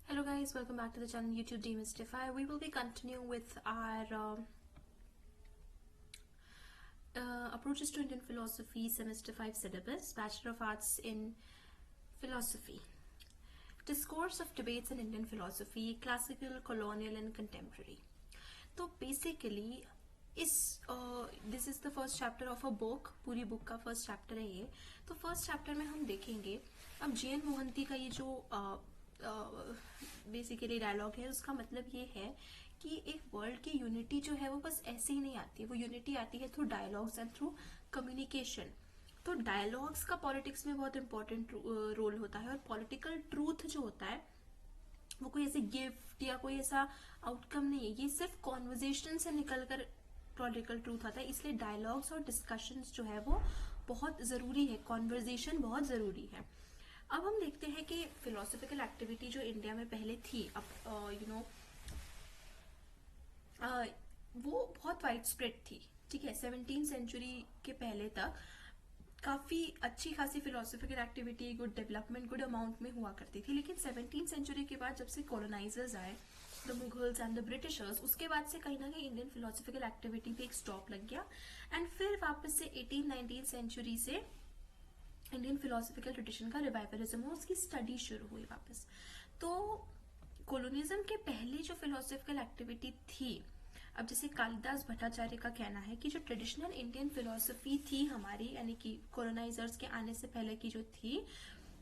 Hello guys, welcome back to the channel YouTube Demystify. We will be continuing with our approaches to Indian philosophy semester 5 syllabus, Bachelor of Arts in Philosophy. Discourse of debates in Indian philosophy, classical, colonial and contemporary. तो basically this is the first chapter of a book, पूरी book का first chapter है ये. तो first chapter में हम देखेंगे अब जे.एन. मोहंती का ये जो बेसिकली डायलॉग है, उसका मतलब ये है कि एक वर्ल्ड की यूनिटी जो है वो बस ऐसे ही नहीं आती है, वो यूनिटी आती है through dialogues and through communication. तो डायलॉग्स का पॉलिटिक्स में बहुत इंपॉर्टेंट रोल होता है, और पॉलिटिकल ट्रूथ जो होता है वो कोई ऐसे गिफ्ट या कोई ऐसा आउटकम नहीं है, ये सिर्फ कॉन्वर्जेशन से निकलकर पॉलिटिकल ट्रूथ आता है. इसलिए डायलॉग्स और डिस्कशंस जो है वो बहुत जरूरी है, कॉन्वर्जेशन बहुत जरूरी है. अब हम देखते हैं कि फिलोसॉफिकल एक्टिविटी जो इंडिया में पहले थी, अब वो बहुत वाइड स्प्रेड थी. ठीक है, 17वीं सेंचुरी के पहले तक काफी अच्छी खासी philosophical activity, good development, good amount में हुआ करती थी. लेकिन 17वीं सेंचुरी के बाद जब से कॉलोनाइजर्स आए, the Mughals and the Britishers, उसके बाद से कहीं ना कहीं इंडियन फिलोसॉफिकल एक्टिविटी पे एक स्टॉप लग गया. एंड फिर वापस से 18-19 सेंचुरी से इंडियन फिलोसॉफिकल ट्रेडिशन का रिवाइवलिज्म हो, उसकी स्टडी शुरू हुई वापस. तो कोलोनिज्म के पहले जो फिलोसॉफिकल एक्टिविटी थी, अब जैसे कालिदास भट्टाचार्य का कहना है कि जो ट्रेडिशनल इंडियन फिलोसफी थी हमारी, यानी कि कोलोनाइजर्स के आने से पहले की जो थी,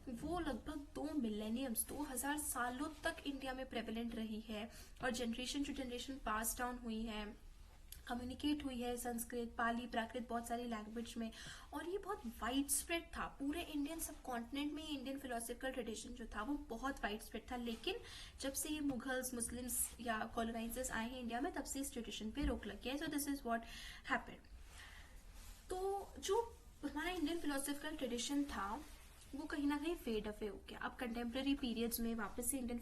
वो लगभग 2 सालों तक इंडिया में प्रेवलेंट रही है, और generation to generation pass down हुई है, कम्युनिकेट हुई है संस्कृत, पाली, प्राकृत, बहुत सारी लैंग्वेज में. और ये बहुत वाइड स्प्रेड था पूरे इंडियन सब कॉन्टिनेंट में. इंडियन फिलोसफिकल ट्रेडिशन जो था वो बहुत वाइड स्प्रेड था. लेकिन जब से ये मुगल्स, मुस्लिम्स या कॉलोनाइजर्स आए हैं इंडिया में, तब से इस ट्रेडिशन पे रोक लग गया है. So this is what happened. तो जो हमारा इंडियन फिलोसफिकल ट्रेडिशन था वो कहीं ना कहीं फेड अवे हो गया. अब कंटेम्प्रेरी पीरियड्स में वापस से इंडियन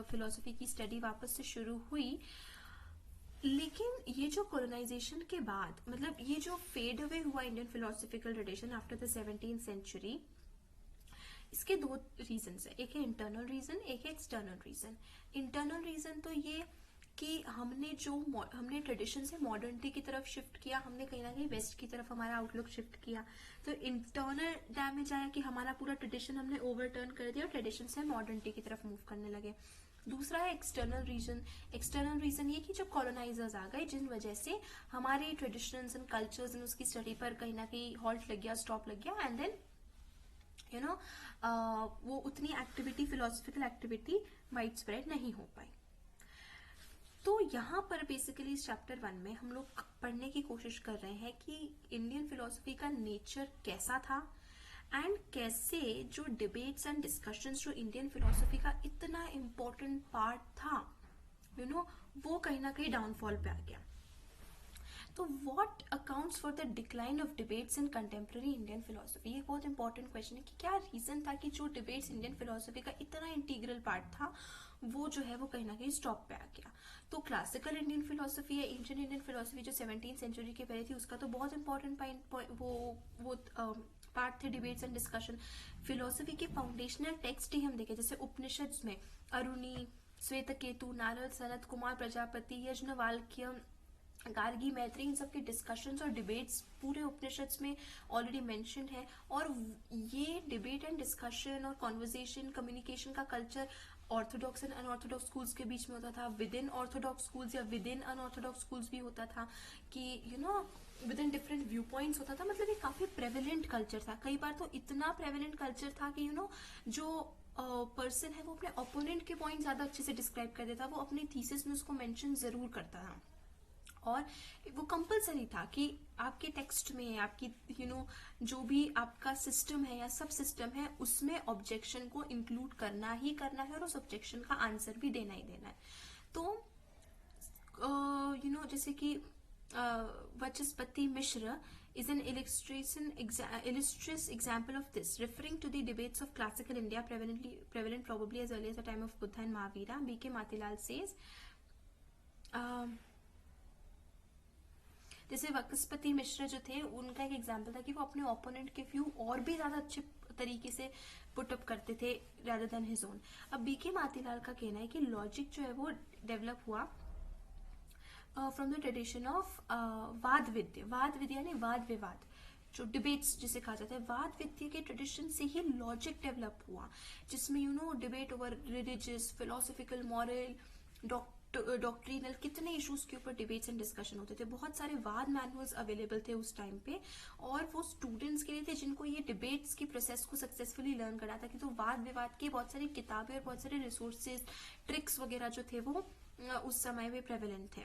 फिलोसफी की स्टडी वापस से शुरू हुई. लेकिन ये जो कॉलोनाइजेशन के बाद, मतलब ये जो फेड अवे हुआ Indian philosophical tradition after the 17वीं सेंचुरी, इसके 2 रीजन है. एक है इंटरनल रीजन, एक है एक्सटर्नल रीजन. इंटरनल रीजन तो ये कि हमने ट्रेडिशन से मॉडर्निटी की तरफ शिफ्ट किया, हमने कहीं ना कहीं वेस्ट की तरफ हमारा आउटलुक शिफ्ट किया. तो इंटरनल डैमेज आया कि हमारा पूरा ट्रेडिशन हमने ओवरटर्न कर दिया और ट्रेडिशन से मॉडर्निटी की तरफ मूव करने लगे. दूसरा है एक्सटर्नल रीजन. एक्सटर्नल रीजन ये कि जब कॉलोनाइजर्स आ गए, जिन वजह से हमारे ट्रेडिशंस एंड कल्चर्स एंड उसकी स्टडी पर कहीं ना कहीं हॉल्ट लग गया, स्टॉप लग गया. एंड देन वो उतनी activity, philosophical activity wide spread नहीं हो पाई. तो यहाँ पर बेसिकली इस चैप्टर 1 में हम लोग पढ़ने की कोशिश कर रहे हैं कि इंडियन फिलोसफी का नेचर कैसा था, एंड कैसे जो डिबेट्स एंड डिस्कशंस जो इंडियन फिलोसफी का इतना इम्पोर्टेंट पार्ट था, वो कहीं ना कहीं डाउनफॉल पे आ गया. तो what accounts for the decline of debates in contemporary Indian philosophy. ये बहुत इंपॉर्टेंट क्वेश्चन है कि क्या रीजन था कि जो डिबेट्स इंडियन फिलोसफी का इतना इंटीग्रल पार्ट था, वो जो है वो कहीं ना कहीं स्टॉप पे आ गया. तो क्लासिकल इंडियन फिलोसफी या एंशिएंट इंडियन फिलोसफी जो 17वीं सेंचुरी के पहले थी, उसका तो बहुत इंपॉर्टेंट वो पार्ट थे डिबेट्स एंड डिस्कशन. फिलोसफी के फाउंडेशनल टेक्स्ट ही हम देखें, जैसे उपनिषद में अरुणी, श्वेतकेतु, नारद, सनत कुमार, प्रजापति, यज्ञवल्क्य, गार्गी, मैत्री, इन सब के डिस्कशंस और डिबेट्स पूरे उपनिषद में ऑलरेडी मेंशन्ड है. और ये डिबेट एंड डिस्कशन और कॉन्वर्जेशन, कम्युनिकेशन का culture Orthodox and unorthodox schools के बीच में होता था, विद इन ऑर्थोडॉक्स स्कूल्स या विद इन अनऑर्थोडॉक्स स्कूल्स भी होता था, कि with in different view points होता था. मतलब ये काफी प्रेवलेंट कल्चर था. कई बार तो इतना प्रेवलेंट कल्चर था कि जो पर्सन है वो अपने ओपोनेंट के पॉइंट ज्यादा अच्छे से डिस्क्राइब कर देता, वो अपनी थीसिस में उसको मेंशन जरूर करता था. और वो कंपलसरी था कि आपके टेक्स्ट में, आपकी जो भी आपका सिस्टम है या सब सिस्टम है, उसमें ऑब्जेक्शन को इंक्लूड करना ही करना है, और उस ऑब्जेक्शन का आंसर भी देना ही देना है. तो जैसे कि Vachaspati Mishra is an illustrious example of this, referring to the debates of classical India prevalent probably as early as the time of Buddha and Mahavira. B.K. Matilal says, जैसे वाचस्पति मिश्र जो थे, उनका एक एग्जाम्पल था कि वो अपने ओपोनेंट के व्यू और भी ज्यादा अच्छे तरीके से पुट अप करते थे rather than his own. अब बीके मातीलाल का कहना है कि लॉजिक जो है वो डेवलप हुआ फ्रॉम द ट्रेडिशन ऑफ वाद विद्या यानी वाद विवाद, जो डिबेट्स जिसे कहा जाता है, वाद विद्या के ट्रेडिशन से ही लॉजिक डेवलप हुआ, जिसमें debate over religious, philosophical, moral, doctrinal, कितने इश्यूज के ऊपर डिबेट्स एंड डिस्कशन होते थे. बहुत सारे वाद मैनुअल्स अवेलेबल थे उस टाइम पे, और वो स्टूडेंट्स के लिए थे जिनको ये डिबेट्स की प्रोसेस को सक्सेसफुली लर्न करना था. कि तो वाद विवाद की बहुत सारी किताबें और बहुत सारे रिसोर्सेज, ट्रिक्स वगैरह जो थे वो उस समय में प्रेवलेंट थे.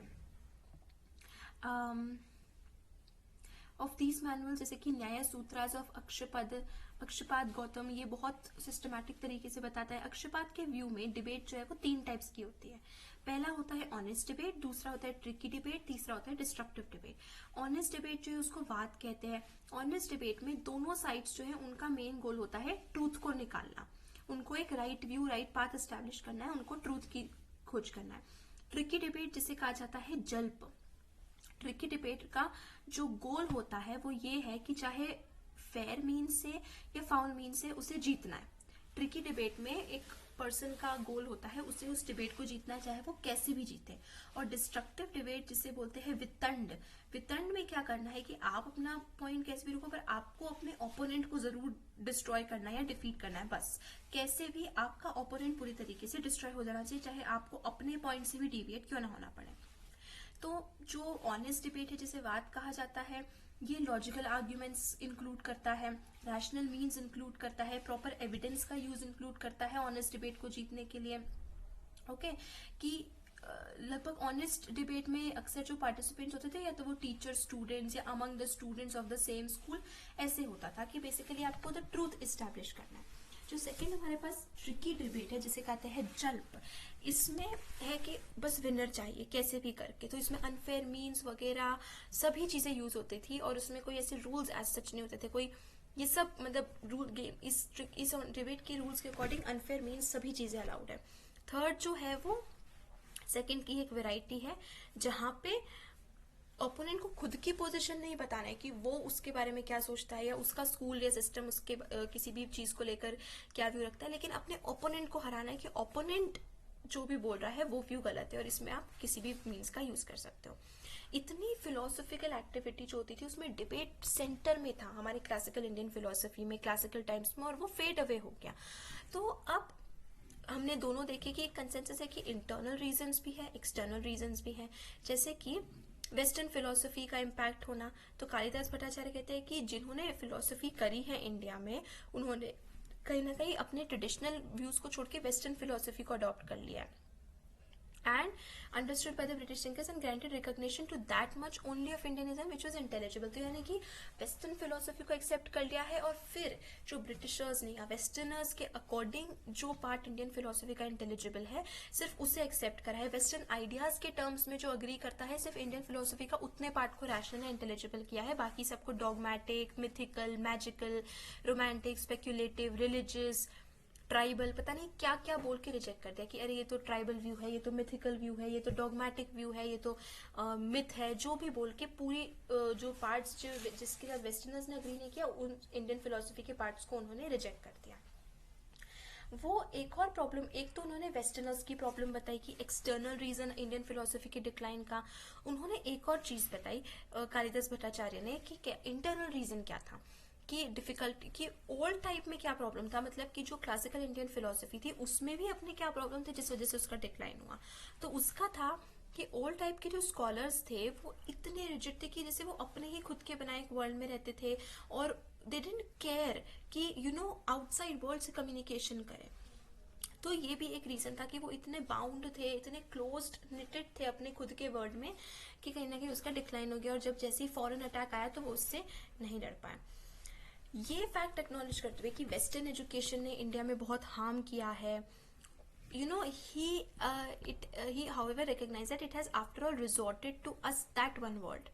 ऑफ दीज मैनुअल जैसे कि न्याय सूत्रास ऑफ अक्षपाद गौतम, ये बहुत सिस्टमैटिक तरीके से बताता है. अक्षपाद के व्यू में डिबेट जो है वो 3 टाइप्स की होती है. पहला होता है ऑनेस्ट डिबेट, दूसरा होता है ट्रिकी डिबेट, तीसरा होता है डिस्ट्रक्टिव डिबेट. ऑनेस्ट डिबेट जो है उसको वाद कहते हैं. ऑनेस्ट डिबेट में दोनों साइड्स जो है उनका मेन गोल होता है ट्रूथ को निकालना. उनको एक right view, right path establish करना है, उनको ट्रूथ की खोज करना है. ट्रिकी डिबेट जिसे कहा जाता है जल्प. ट्रिकी डिबेट का जो गोल होता है वो ये है कि चाहे फेयर मीन से या फाउल मीन से उसे जीतना है. ट्रिकी डिबेट में एक पर्सन का गोल होता है उसे उस डिबेट को जीतना, चाहे वो कैसे भी जीते. और डिस्ट्रक्टिव डिबेट जिसे बोलते हैं वितंड में क्या करना है कि आप अपना पॉइंट कैसे भी रखो, पर आपको अपने ओपोनेंट को जरूर डिस्ट्रॉय करना है या डिफीट करना है. बस कैसे भी आपका ओपोनेंट पूरी तरीके से डिस्ट्रॉय हो जाना चाहिए, चाहे आपको अपने पॉइंट से भी डिविएट क्यों ना होना पड़े. तो जो ऑनेस्ट डिबेट है जिसे वाद कहा जाता है, ये लॉजिकल आर्ग्यूमेंट्स इंक्लूड करता है, रैशनल मीन्स इंक्लूड करता है, प्रॉपर एविडेंस का यूज इंक्लूड करता है ऑनेस्ट डिबेट को जीतने के लिए. ओके कि लगभग ऑनेस्ट डिबेट में अक्सर जो पार्टिसिपेंट्स होते थे या तो वो टीचर स्टूडेंट्स या among the students of the same school, ऐसे होता था कि बेसिकली आपको द ट्रूथ इस्टेब्लिश करना है. जो सेकंड हमारे पास ट्रिकी डिबेट है जिसे कहते हैं जल्प, इसमें है कि बस विनर चाहिए कैसे भी करके. तो इसमें अनफेयर मीन्स वगैरह सभी चीजें यूज होती थी और उसमें कोई ऐसे रूल्स एज सच नहीं होते थे. कोई ये सब मतलब रूल गेम, इस डिबेट के रूल्स के अकॉर्डिंग अनफेयर मीन्स सभी चीजें अलाउड है. थर्ड जो है वो सेकंड की एक वैरायटी है जहां पे ओपोनेंट को खुद की पोजीशन नहीं बताना है कि वो उसके बारे में क्या सोचता है या उसका स्कूल या सिस्टम उसके किसी भी चीज को लेकर क्या व्यू रखता है, लेकिन अपने ओपोनेंट को हराना है कि ओपोनेंट जो भी बोल रहा है वो व्यू गलत है, और इसमें आप किसी भी मीन्स का यूज कर सकते हो. इतनी फिलोसफिकल एक्टिविटी जो होती थी उसमें डिबेट सेंटर में था हमारे क्लासिकल इंडियन फिलोसफी में, क्लासिकल टाइम्स में, और वो फेड अवे हो गया. तो अब हमने दोनों देखे कि एक कंसेंसस है कि इंटरनल रीजंस भी है, एक्सटर्नल रीजंस भी है. जैसे कि वेस्टर्न फिलोसफी का इम्पैक्ट होना, तो कालिदास भट्टाचार्य कहते हैं कि जिन्होंने फिलोसफी करी है इंडिया में, उन्होंने कहीं ना कहीं अपने ट्रेडिशनल व्यूज को छोड़ के वेस्टर्न फिलोसफी को अडॉप्ट कर लिया है. and understood by the British thinkers and granted recognition to that much only of Indianism which was intelligible. तो यानी कि वेस्टर्न फिलोसफी को एक्सेप्ट कर लिया है और फिर जो ब्रिटिशर्स ने या वेस्टर्नर्स के अकॉर्डिंग जो पार्ट इंडियन फिलोसफी का इंटेलिजिबल है सिर्फ उसे एक्सेप्ट करा है. वेस्टर्न आइडियाज के टर्म्स में जो अग्री करता है सिर्फ इंडियन फिलोसफी का उतने पार्ट को रैशनल या इंटेलिजिबल किया है, बाकी सबको dogmatic, mythical, magical, romantic, speculative, religious, tribal, पता नहीं क्या क्या बोल के रिजेक्ट कर दिया कि अरे ये तो ट्राइबल व्यू है, ये तो मिथिकल व्यू है, ये तो डॉगमैटिक व्यू है, ये तो मिथ है, जो भी बोल के पूरी जो पार्ट्स जो जिसके साथ वेस्टर्नर्स ने अग्री नहीं किया उन इंडियन फिलोसफी के पार्ट्स को उन्होंने रिजेक्ट कर दिया. वो एक और प्रॉब्लम, एक तो उन्होंने वेस्टर्नर्स की प्रॉब्लम बताई कि एक्सटर्नल रीजन इंडियन फिलोसफी के डिक्लाइन का. उन्होंने एक और चीज बताई कालिदास भट्टाचार्य ने कि इंटरनल रीजन क्या था, कि डिफिकल्टी कि ओल्ड टाइप में क्या प्रॉब्लम था, मतलब कि जो क्लासिकल इंडियन फिलोसफी थी उसमें भी अपने क्या प्रॉब्लम थे जिस वजह से उसका डिक्लाइन हुआ. तो उसका था कि ओल्ड टाइप के जो स्कॉलर्स थे वो इतने रिजिड थे कि जैसे वो अपने ही खुद के बनाए एक वर्ल्ड में रहते थे और दे डिडंट केयर कि आउटसाइड वर्ल्ड से कम्युनिकेशन करें. तो ये भी एक रीजन था कि वो इतने बाउंड थे, इतने क्लोज्ड निटेड थे अपने खुद के वर्ल्ड में कि कहीं ना कहीं उसका डिक्लाइन हो गया, और जब जैसे ही फॉरेन अटैक आया तो वो उससे नहीं लड़ पाए. ये फैक्ट एक्नॉलेज करते हुए कि वेस्टर्न एजुकेशन ने इंडिया में बहुत हार्म किया है, he however recognized that it has after all resorted to us that one word.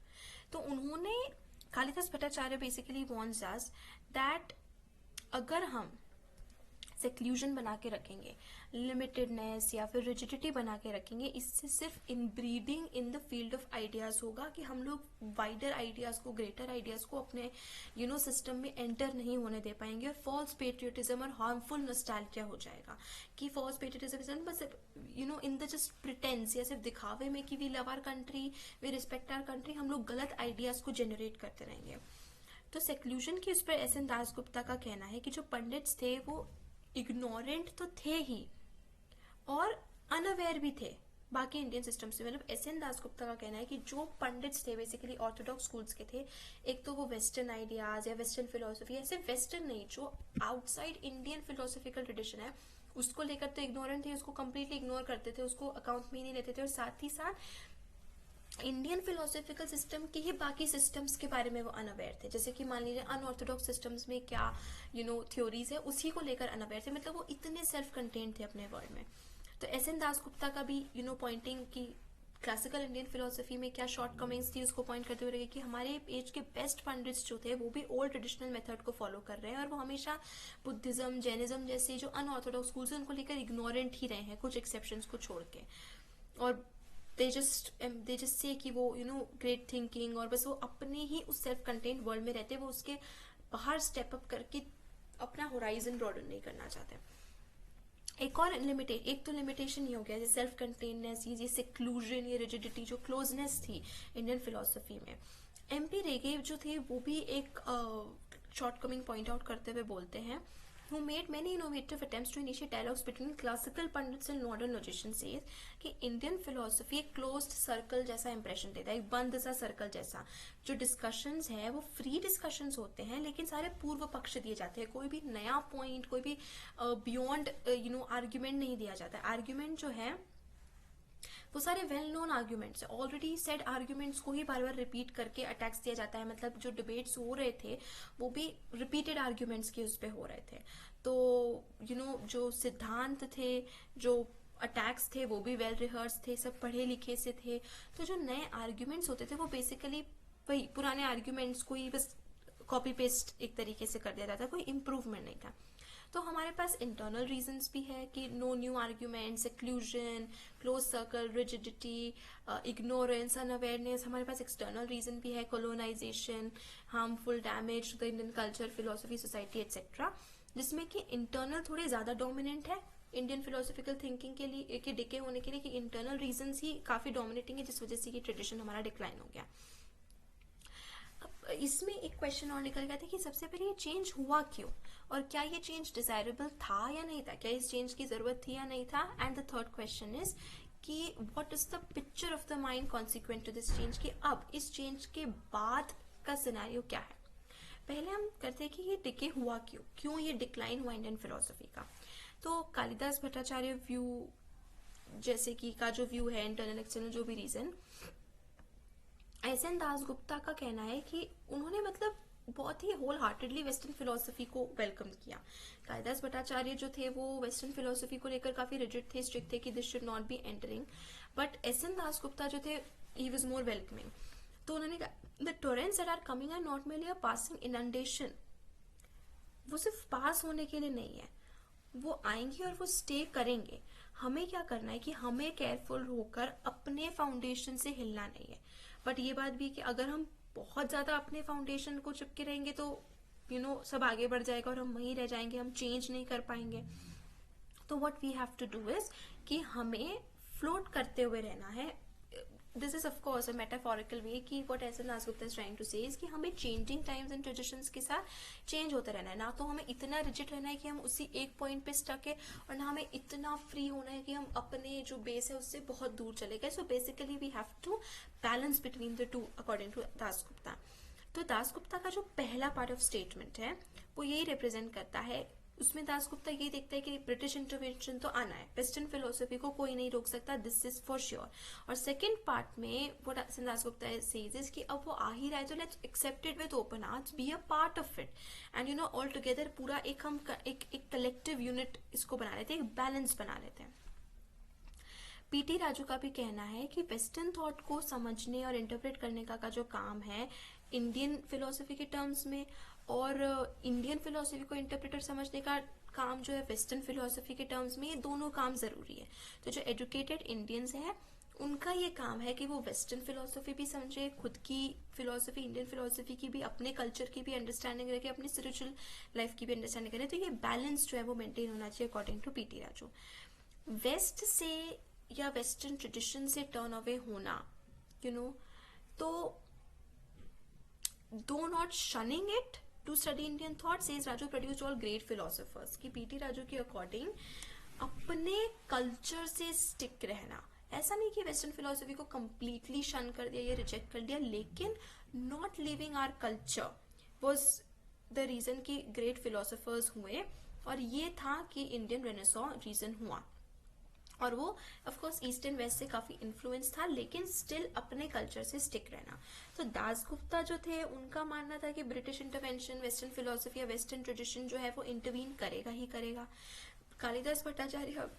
तो उन्होंने Kalidas Bhattacharya basically warns us that अगर हम सेक्लूजन बना के रखेंगे, लिमिटेडनेस या फिर रिजिडिटी बना के रखेंगे, इससे सिर्फ inbreeding in the field of ideas होगा कि हम लोग वाइडर आइडियाज को, ग्रेटर आइडियाज को अपने सिस्टम में एंटर नहीं होने दे पाएंगे, और फॉल्स पेट्रियोटिज्म और हार्मफुल नॉस्टैल्जिया हो जाएगा कि फॉल्स पेट्रियोटिज्म बस इन द जस्ट प्रिटेंस, या सिर्फ दिखावे में कि we love our country, we respect our country, हम लोग गलत आइडियाज को जनरेट करते रहेंगे। तो सेक्लूजन के उस पर एस.एन. दासगुप्ता का कहना है कि जो पंडित्स थे वो इग्नोरेंट तो थे ही और अनअवेयर भी थे बाकी इंडियन सिस्टम से। मतलब एस.एन. दासगुप्ता का कहना है कि जो पंडित्स थे बेसिकली ऑर्थोडॉक्स स्कूल्स के थे, एक तो वो वेस्टर्न आइडियाज या वेस्टर्न फिलोसफी, ऐसे वेस्टर्न नहीं, जो आउटसाइड इंडियन फिलोसफिकल ट्रेडिशन है उसको लेकर तो इग्नोरेंट थे, उसको कम्प्लीटली इग्नोर करते थे, उसको अकाउंट में ही नहीं लेते थे, और साथ ही साथ इंडियन फिलोसफिकल सिस्टम के ही बाकी सिस्टम्स के बारे में वो अनअवेयर थे। जैसे कि मान लीजिए अनऑर्थोडॉक्स सिस्टम्स में क्या थ्योरीज है उसी को लेकर अनअवेयर थे, मतलब वो इतने सेल्फ कंटेन्ड थे अपने वर्ल्ड में। तो एस.एन. दासगुप्ता का भी पॉइंटिंग की क्लासिकल इंडियन फिलोसफी में क्या शॉर्ट कमिंग्स थी उसको पॉइंट करते हुए रहे कि हमारे एज के बेस्ट पंडित्स जो थे वो भी ओल्ड ट्रेडिशनल मेथड को फॉलो कर रहे हैं, और वो हमेशा बुद्धिज्म, जैनिज्म जैसे जो अनऑर्थोडॉक्स स्कूल्स हैं उनको लेकर इग्नोरेंट ही रहे हैं, कुछ एक्सेप्शंस को छोड़ के। और they just say कि वो ग्रेट थिंकिंग, और बस वो अपने ही उस सेल्फ कंटेन्ड वर्ल्ड में रहते, वो उसके बाहर स्टेप अप करके अपना होराइजन ब्रॉडन नहीं करना चाहते। एक तो लिमिटेशन ये हो गया, जैसे सेल्फ कंटेननेस, ये सेक्लूजन, ये रिजिडिटी, जो क्लोजनेस थी इंडियन फिलोसफी में। एम.पी. रेगे जो थे वो भी एक शॉर्ट कमिंग पॉइंट आउट करते हुए बोलते हैं, who made many innovative attempts to initiate dialogues between classical pundits and modern logicians, says कि इंडियन फिलोसफी एक क्लोज्ड सर्कल जैसा इंप्रेशन देता है, एक बंद सा सर्कल जैसा। जो डिस्कशंस है वो फ्री डिस्कशंस होते हैं, लेकिन सारे पूर्व पक्ष दिए जाते हैं, कोई भी नया पॉइंट, कोई भी बियॉन्ड आर्ग्यूमेंट नहीं दिया जाता है। आर्ग्यूमेंट जो है वो सारे well known arguments, already said arguments को ही बार बार रिपीट करके अटैक्स दिया जाता है। मतलब जो डिबेट्स हो रहे थे वो भी रिपीटेड आर्ग्यूमेंट्स के उस पे हो रहे थे। तो जो सिद्धांत थे, जो अटैक्स थे वो भी वेल रिहर्स थे, सब पढ़े लिखे से थे। तो जो नए आर्ग्यूमेंट्स होते थे वो बेसिकली वही पुराने आर्ग्यूमेंट्स को ही बस कॉपी पेस्ट एक तरीके से कर दिया जाता, कोई इम्प्रूवमेंट नहीं था। तो हमारे पास इंटरनल रीजंस भी है कि no new argument, seclusion, close circle, rigidity, ignorance, unawareness. हमारे पास एक्सटर्नल रीजन भी है, colonization, harmful damage to the Indian culture, philosophy, society etcetera, जिसमें कि इंटरनल थोड़े ज्यादा डोमिनेंट है इंडियन फिलोसफिकल थिंकिंग के लिए, कि डिके होने के लिए, कि इंटरनल रीजंस ही काफी डोमिनेटिंग है, जिस वजह से ये ट्रेडिशन हमारा डिक्लाइन हो गया। इसमें एक क्वेश्चन और निकल गया था कि सबसे पहले ये चेंज हुआ क्यों, और क्या ये चेंज डिजायरेबल था या नहीं था, क्या इस चेंज की जरूरत थी या नहीं था। And the third question is कि what is the picture of the mind consequent to this change, कि अब इस चेंज के बाद का सिनेरियो क्या है। पहले हम करते हैं कि ये डिके हुआ क्यों ये डिक्लाइन हुआ इंडियन फिलोसफी का। तो कालिदास भट्टाचार्य व्यू जैसे कि का जो व्यू है, इंटरनल एक्सटर्नल जो भी रीजन, एस.एन. दासगुप्ता का कहना है कि उन्होंने मतलब बहुत ही होल हार्टेडली वेस्टर्न फिलोसफी को वेलकम किया। कालिदास भट्टाचार्य जो थे वो वेस्टर्न फिलोसफी को लेकर काफी रिजिड थे, स्ट्रिक्ट थे कि this should not be entering, but S N. Dasgupta जो थे ही वाज मोर वेलकमिंग। तो उन्होंने कहा the torrents that are coming are not merely a passing inundation, वो सिर्फ पास होने के लिए नहीं है, वो आएंगे और वो स्टे करेंगे। हमें क्या करना है कि हमें केयरफुल होकर अपने फाउंडेशन से हिलना नहीं है। बट ये बात भी कि अगर हम बहुत ज्यादा अपने फाउंडेशन को चिपके रहेंगे तो सब आगे बढ़ जाएगा और हम वहीं रह जाएंगे, हम चेंज नहीं कर पाएंगे। तो what we have to do is कि हमें फ्लोट करते हुए रहना है। This is of course a metaphorical way कि what S N. Dasgupta is trying to say is कि हमें चेंजिंग टाइम्स एंड ट्रेडिशंस के साथ चेंज होता रहना है, ना तो हमें इतना रिजिड रहना है कि हम उसी एक पॉइंट पे स्टक है, और ना हमें इतना फ्री होना है कि हम अपने जो बेस है उससे बहुत दूर चले गए। So basically we have to balance between the two according to Dasgupta. तो दासगुप्ता का जो पहला पार्ट ऑफ स्टेटमेंट है वो यही रिप्रेजेंट करता है। उसमें दासगुप्ता ये देखता है कि ब्रिटिश इंटरवेंशन तो आना है, वेस्टर्न फिलोसफी को कोई नहीं रोक सकता, दिस इज फॉर श्योर। और सेकंड पार्ट में वो दासगुप्ता सेज इज कि अब वो आ ही रहा है तो let's accept it with open arms, be a part of it, and all together पूरा एक हम एक कलेक्टिव यूनिट इसको बना लेते हैं, एक बैलेंस बना लेते हैं। पीटी राजू का भी कहना है कि वेस्टर्न थॉट को समझने और इंटरप्रेट करने का जो काम है इंडियन फिलोसफी के टर्म्स में, और इंडियन फिलोसफी को इंटरप्रेट और समझने का काम जो है वेस्टर्न फिलोसफी के टर्म्स में, ये दोनों काम जरूरी है। तो जो एजुकेटेड इंडियंस हैं उनका ये काम है कि वो वेस्टर्न फिलोसफी भी समझे, खुद की फिलोसफी, इंडियन फिलोसफी की भी, अपने कल्चर की भी अंडरस्टैंडिंग रखे, अपनी स्पिरिचुअल लाइफ की भी अंडरस्टैंडिंग करे। तो ये बैलेंस जो है वो मेंटेन होना चाहिए according to PT Raju. West से या वेस्टर्न ट्रेडिशन से टर्न अवे होना, तो दो not shunning it to study Indian thought, says Raju produced all great philosophers. कि पीटी राजू के अकॉर्डिंग अपने कल्चर से स्टिक रहना, ऐसा नहीं कि वेस्टर्न फिलोसफी को कंप्लीटली शन कर दिया या रिजेक्ट कर दिया, लेकिन not living our culture was the reason कि ग्रेट फिलोसोफर्स हुए, और ये था कि इंडियन रेनेसॉन्स रीजन हुआ। और वो of course east and west से काफी इन्फ्लुएंस था, लेकिन स्टिल अपने कल्चर से स्टिक रहना। तो दासगुप्ता जो थे उनका मानना था कि ब्रिटिश इंटरवेंशन, वेस्टर्न फिलोसफी या वेस्टर्न ट्रेडिशन जो है वो इंटरवीन करेगा ही करेगा। कालिदास भट्टाचार्य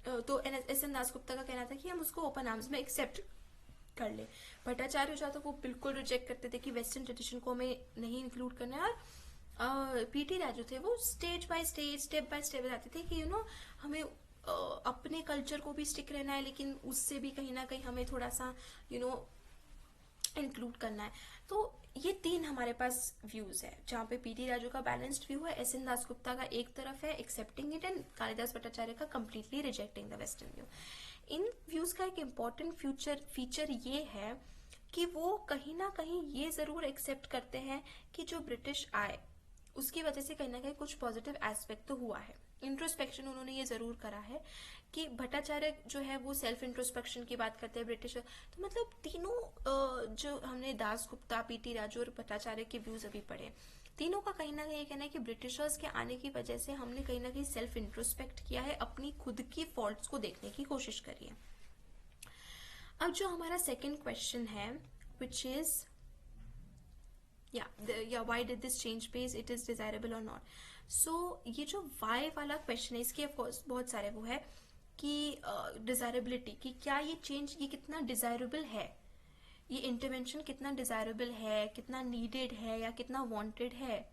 तो एस एन दासगुप्ता का कहना था कि हम उसको ओपन आर्म्स में एक्सेप्ट कर ले। भट्टाचार्य जो तो वो बिल्कुल रिजेक्ट करते थे कि वेस्टर्न ट्रेडिशन को हमें नहीं इंक्लूड करना है। और पीटी राजू थे वो stage by stage, step by step बताते थे कि हमें अपने कल्चर को भी स्टिक रहना है, लेकिन उससे भी कहीं ना कहीं हमें थोड़ा सा इंक्लूड करना है। तो ये तीन हमारे पास व्यूज है, जहाँ पे पीटी राजू का बैलेंस्ड व्यू है, एस एन दासगुप्ता का एक तरफ है accepting it, and Kalidas Bhattacharya का completely rejecting the western view. In views का एक इम्पॉर्टेंट फीचर ये है कि वो कहीं ना कहीं ये जरूर एक्सेप्ट करते हैं कि जो ब्रिटिश आए उसकी वजह से कहीं ना कहीं कुछ पॉजिटिव एस्पेक्ट तो हुआ है। इंट्रोस्पेक्शन उन्होंने ये जरूर करा है कि भट्टाचार्य जो है वो सेल्फ इंट्रोस्पेक्शन की बात करते हैं ब्रिटिश। तो मतलब तीनों जो हमने दासगुप्ता, पीटी राजू और भट्टाचार्य के व्यूज अभी पढ़े, तीनों का कहीं ना कहीं कहना है कि ब्रिटिशर्स के आने की वजह से हमने कहीं ना कहीं सेल्फ इंट्रोस्पेक्ट किया है, अपनी खुद की फॉल्ट्स को देखने की कोशिश करी है। अब जो हमारा सेकेंड क्वेश्चन है, which is why did this change place, it is desirable or not? So ये जो why वाला क्वेश्चन है, इसके of course बहुत सारे वो है कि डिजायरेबिलिटी, कि क्या ये चेंज, ये कितना डिजायरेबल है, ये इंटरवेंशन कितना डिजायरेबल है, कितना नीडेड है या कितना वांटेड है।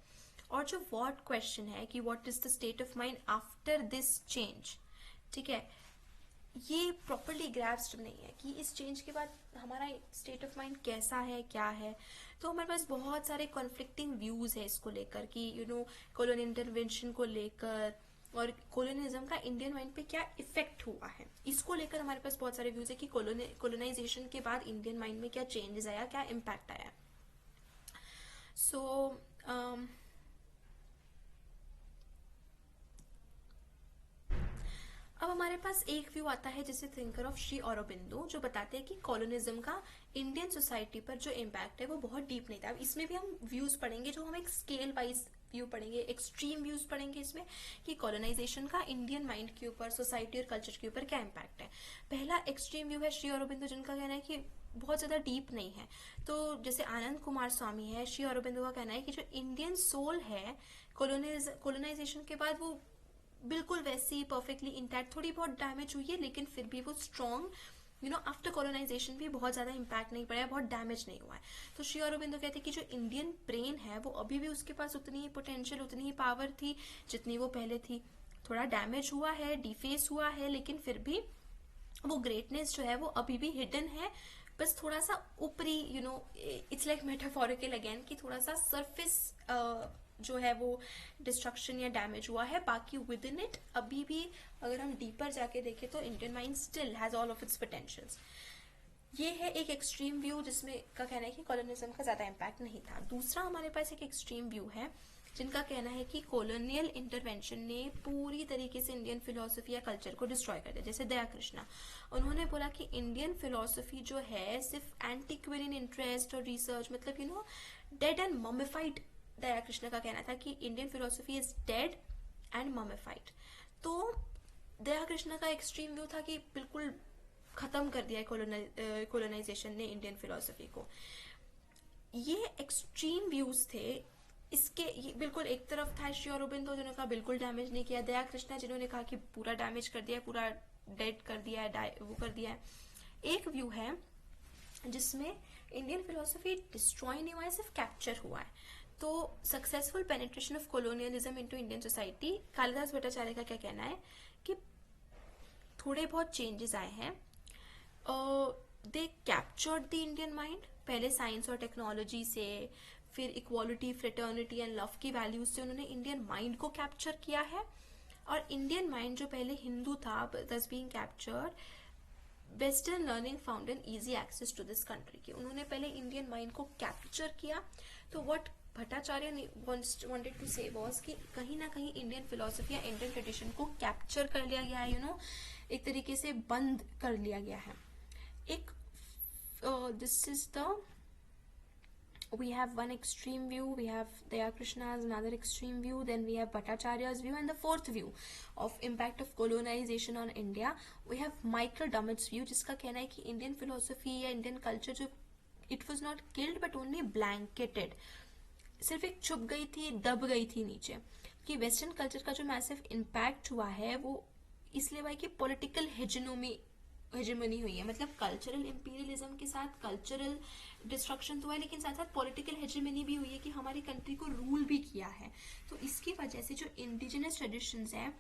और जो व्हाट क्वेश्चन है कि what is the state of mind after this change, ठीक है, ये प्रॉपरली ग्रैस्प्ड नहीं है कि इस चेंज के बाद हमारा स्टेट ऑफ माइंड कैसा है, क्या है। तो हमारे पास बहुत सारे कॉन्फ्लिक्टिंग व्यूज है इसको लेकर कि कॉलोनियल इंटरवेंशन को लेकर और कॉलोनिज्म का इंडियन माइंड पे क्या इफेक्ट हुआ है, इसको लेकर हमारे पास बहुत सारे व्यूज है कि कॉलोनाइजेशन के बाद इंडियन माइंड में क्या चेंजेस आया, क्या इम्पैक्ट आया। सो अब हमारे पास एक व्यू आता है जिसे थिंकर ऑफ श्री अरबिंदो, जो बताते हैं कि कॉलोनिज्म का इंडियन सोसाइटी पर जो इम्पैक्ट है वो बहुत डीप नहीं था। अब इसमें भी हम व्यूज पढ़ेंगे जो हम एक स्केल वाइज व्यू पढ़ेंगे, एक्सट्रीम व्यूज पढ़ेंगे इसमें कि कॉलोनाइजेशन का इंडियन माइंड के ऊपर, सोसाइटी और कल्चर के ऊपर क्या इम्पैक्ट है। पहला एक्सट्रीम व्यू है श्री अरबिंदो, जिनका कहना है कि बहुत ज्यादा डीप नहीं है। तो जैसे आनंद कुमार स्वामी है, श्री अरबिंदो का कहना है कि जो इंडियन सोल है कॉलोनाइजेशन के बाद वो बिल्कुल वैसी परफेक्टली इंटैक्ट, थोड़ी बहुत डैमेज हुई है लेकिन फिर भी वो स्ट्रॉन्ग आफ्टर कॉलोनाइजेशन भी बहुत ज्यादा इम्पैक्ट नहीं पड़ा है, बहुत डैमेज नहीं हुआ है। तो श्री अरबिंदो कहते हैं कि जो इंडियन ब्रेन है वो अभी भी उसके पास उतनी ही पोटेंशियल, उतनी ही पावर थी जितनी वो पहले थी। थोड़ा डैमेज हुआ है, डिफेस हुआ है, लेकिन फिर भी वो ग्रेटनेस जो है वो अभी भी हिडन है, बस थोड़ा सा ऊपरी इट्स लाइक मेटाफोरिकल अगेन कि थोड़ा सा सरफेस जो है वो डिस्ट्रक्शन या डैमेज हुआ है। बाकी विद इन इट अभी भी अगर हम डीपर जाके देखें तो Indian mind still has all of its potentials. ये है एक एक्सट्रीम व्यू जिसमें का कहना है कि कॉलोनिज्म का ज्यादा इम्पैक्ट नहीं था। दूसरा हमारे पास एक एक्सट्रीम व्यू है जिनका कहना है कि कॉलोनियल इंटरवेंशन ने पूरी तरीके से इंडियन फिलोसफी या कल्चर को डिस्ट्रॉय कर दिया। जैसे दया कृष्णा, उन्होंने बोला कि इंडियन फिलोसफी जो है सिर्फ एंटीक्वेरियन इंटरेस्ट और रिसर्च, मतलब dead and mummified. Daya Krishna का कहना था कि Indian philosophy is dead and mummified. तो दया कृष्णा का एक्सट्रीम व्यू था कि बिल्कुल खत्म कर दिया है कॉलोनाइजेशन ने इंडियन फिलोसफी को। ये एक्सट्रीम व्यूज थे। इसके बिल्कुल एक तरफ था श्री अरबिंदो जिन्होंने कहा बिल्कुल डैमेज नहीं किया, दया कृष्णा जिन्होंने कहा कि पूरा डैमेज कर दिया है, पूरा डेड कर दिया है, वो कर दिया है। एक व्यू है जिसमें इंडियन फिलोसफी डिस्ट्रॉय नहीं हुआ है, सिर्फ कैप्चर हुआ है। तो successful penetration of colonialism into Indian society, Kalidas Bhattacharya का क्या कहना है कि थोड़े बहुत चेंजेस आए हैं. दे कैप्चर्ड द इंडियन माइंड. पहले साइंस और टेक्नोलॉजी से, फिर इक्वालिटी, फ्रेटर्निटी एंड लव की वैल्यूज से उन्होंने इंडियन माइंड को कैप्चर किया है. और इंडियन माइंड जो पहले हिंदू था, thus being captured, western learning found an easy access to this country. की उन्होंने पहले इंडियन माइंड को कैप्चर किया. तो what Bhattacharya wanted to say was कि कहीं ना कहीं इंडियन फिलोसफी या इंडियन ट्रेडिशन को कैप्चर कर लिया गया है, एक तरीके से बंद कर लिया गया है. एक this is the, we have one extreme view, we have Dayakrishna's another extreme view, then we have Bhattacharya's view, and the fourth view of impact of colonization on India, we have Michael Dummett's view, जिसका कहना है कि Indian philosophy या Indian culture जो it was not killed but only blanketed, सिर्फ एक छुप गई थी, दब गई थी नीचे. कि वेस्टर्न कल्चर का जो मैसिव इम्पैक्ट हुआ है वो इसलिए हुआ है कि पॉलिटिकल हेजेमनी हुई है. मतलब कल्चरल इंपीरियलिज्म के साथ कल्चरल डिस्ट्रक्शन तो हुआ है, लेकिन साथ साथ पॉलिटिकल हेजेमनी भी हुई है कि हमारी कंट्री को रूल भी किया है. तो इसकी वजह से जो इंडिजिनस ट्रेडिशंस हैं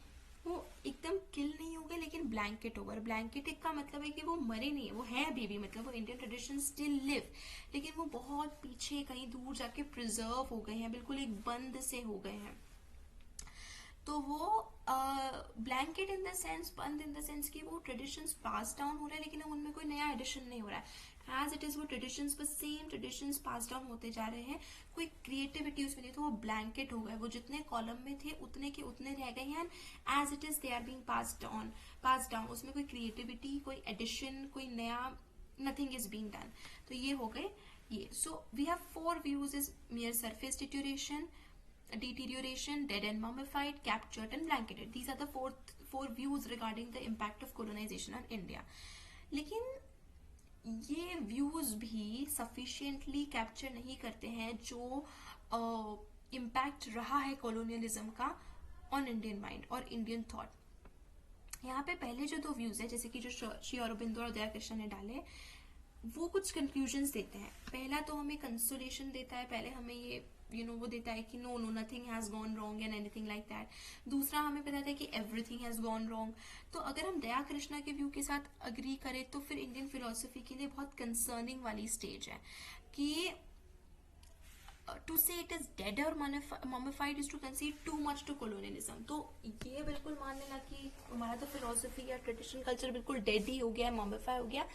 वो एकदम किल नहीं हो गए, लेकिन ब्लैंकेट हो गए. ब्लैंकेट का मतलब है कि वो मरे नहीं है, वो है अभी भी. मतलब वो इंडियन ट्रेडिशन स्टिल लिव, लेकिन वो बहुत पीछे कहीं दूर जाके प्रिजर्व हो गए हैं, बिल्कुल एक बंद से हो गए हैं. तो वो ब्लैंकेट इन द सेंस, बंद इन द सेंस कि वो ट्रेडिशंस पास डाउन हो रहे हैं, लेकिन उनमें कोई नया एडिशन नहीं हो रहा है. एज इट इज वो ट्रेडिशंस बस सेम ट्रेडिशंस पास डाउन होते जा रहे हैं, कोई क्रिएटिविटी उसमें नहीं. तो वो ब्लैंकेट हो गए, वो जितने कॉलम में थे उतने के उतने रह गए हैं. As it is they are being passed down. उसमें कोई क्रिएटिविटी, कोई एडिशन, कोई नया, नथिंग इज बीइंग डन. तो ये हो गए ये. So we have 4 views is mere surface deterioration, dead and mummified, captured and blanketed. These are the four views regarding the impact of colonization on India. लेकिन ये views भी sufficiently capture नहीं करते हैं जो इम्पैक्ट रहा है कॉलोनियलिज्म का ऑन इंडियन माइंड और इंडियन थॉट. यहाँ पे पहले जो 2 व्यूज है, जैसे कि जो श्री अरबिंदो और दयाकृष्ण ने डाले, वो कुछ कंक्लूजन्स देते हैं. पहला तो हमें कंसोलेशन देता है, पहले हमें ये वो देता है कि no nothing has gone wrong and anything like that. दूसरा हमें बताता है कि एवरीथिंग हैज गॉन रॉन्ग. तो अगर हम दया कृष्णा के व्यू के साथ अग्री करें तो फिर इंडियन फिलोसफी के लिए बहुत कंसर्निंग वाली स्टेज है कि टू से इट इज डेड और mummified is to concede too much to colonialism. तो ये बिल्कुल मान लेना कि हमारा तो फिलोसफी या ट्रेडिशनल कल्चर बिल्कुल डेड ही हो गया, ममिफाई हो गया,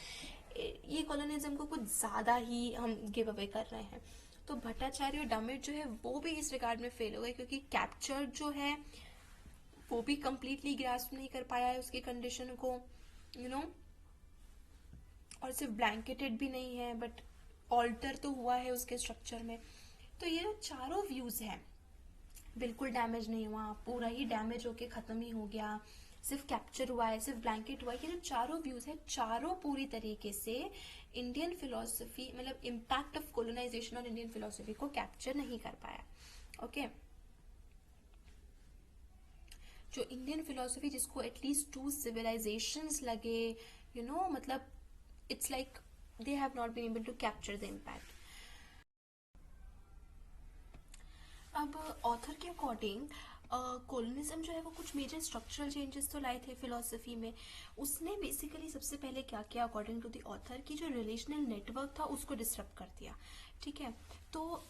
ये कॉलोनियलिज्म को कुछ ज्यादा ही हम गिव अवे कर रहे हैं. तो भट्टाचार्य और डमेट जो है वो भी इस रिगार्ड में फेल हो गए, क्योंकि कैप्चर जो है वो भी कंप्लीटली ग्रास्प नहीं कर पाया है उसकी कंडीशन को, और सिर्फ ब्लैंकेटेड भी नहीं है बट ऑल्टर तो हुआ है उसके स्ट्रक्चर में. तो ये जो चारों व्यूज हैं, बिल्कुल डैमेज नहीं हुआ, पूरा ही डैमेज होके खत्म ही हो गया, सिर्फ कैप्चर हुआ है, सिर्फ ब्लैंकेट हुआ है, ये जो चारों व्यूज है, चारों पूरी तरीके से इंडियन फिलोसफी, मतलब इम्पैक्ट ऑफ कोलोनाइजेशन और इंडियन फिलोसफी को कैप्चर नहीं कर पाया. ओके, जो इंडियन फिलोसफी जिसको एटलीस्ट 2 सिविलाइजेशंस लगे, मतलब it's like they have not been able to capture the impact. अब ऑथर के अकॉर्डिंग कोलोनिज्म जो है वो कुछ मेजर स्ट्रक्चरल चेंजेस तो लाए थे फिलोसफी में. उसने बेसिकली सबसे पहले क्या किया अकॉर्डिंग टू द ऑथर, की जो रिलेशनल नेटवर्क था उसको डिस्टर्ब कर दिया. ठीक है, तो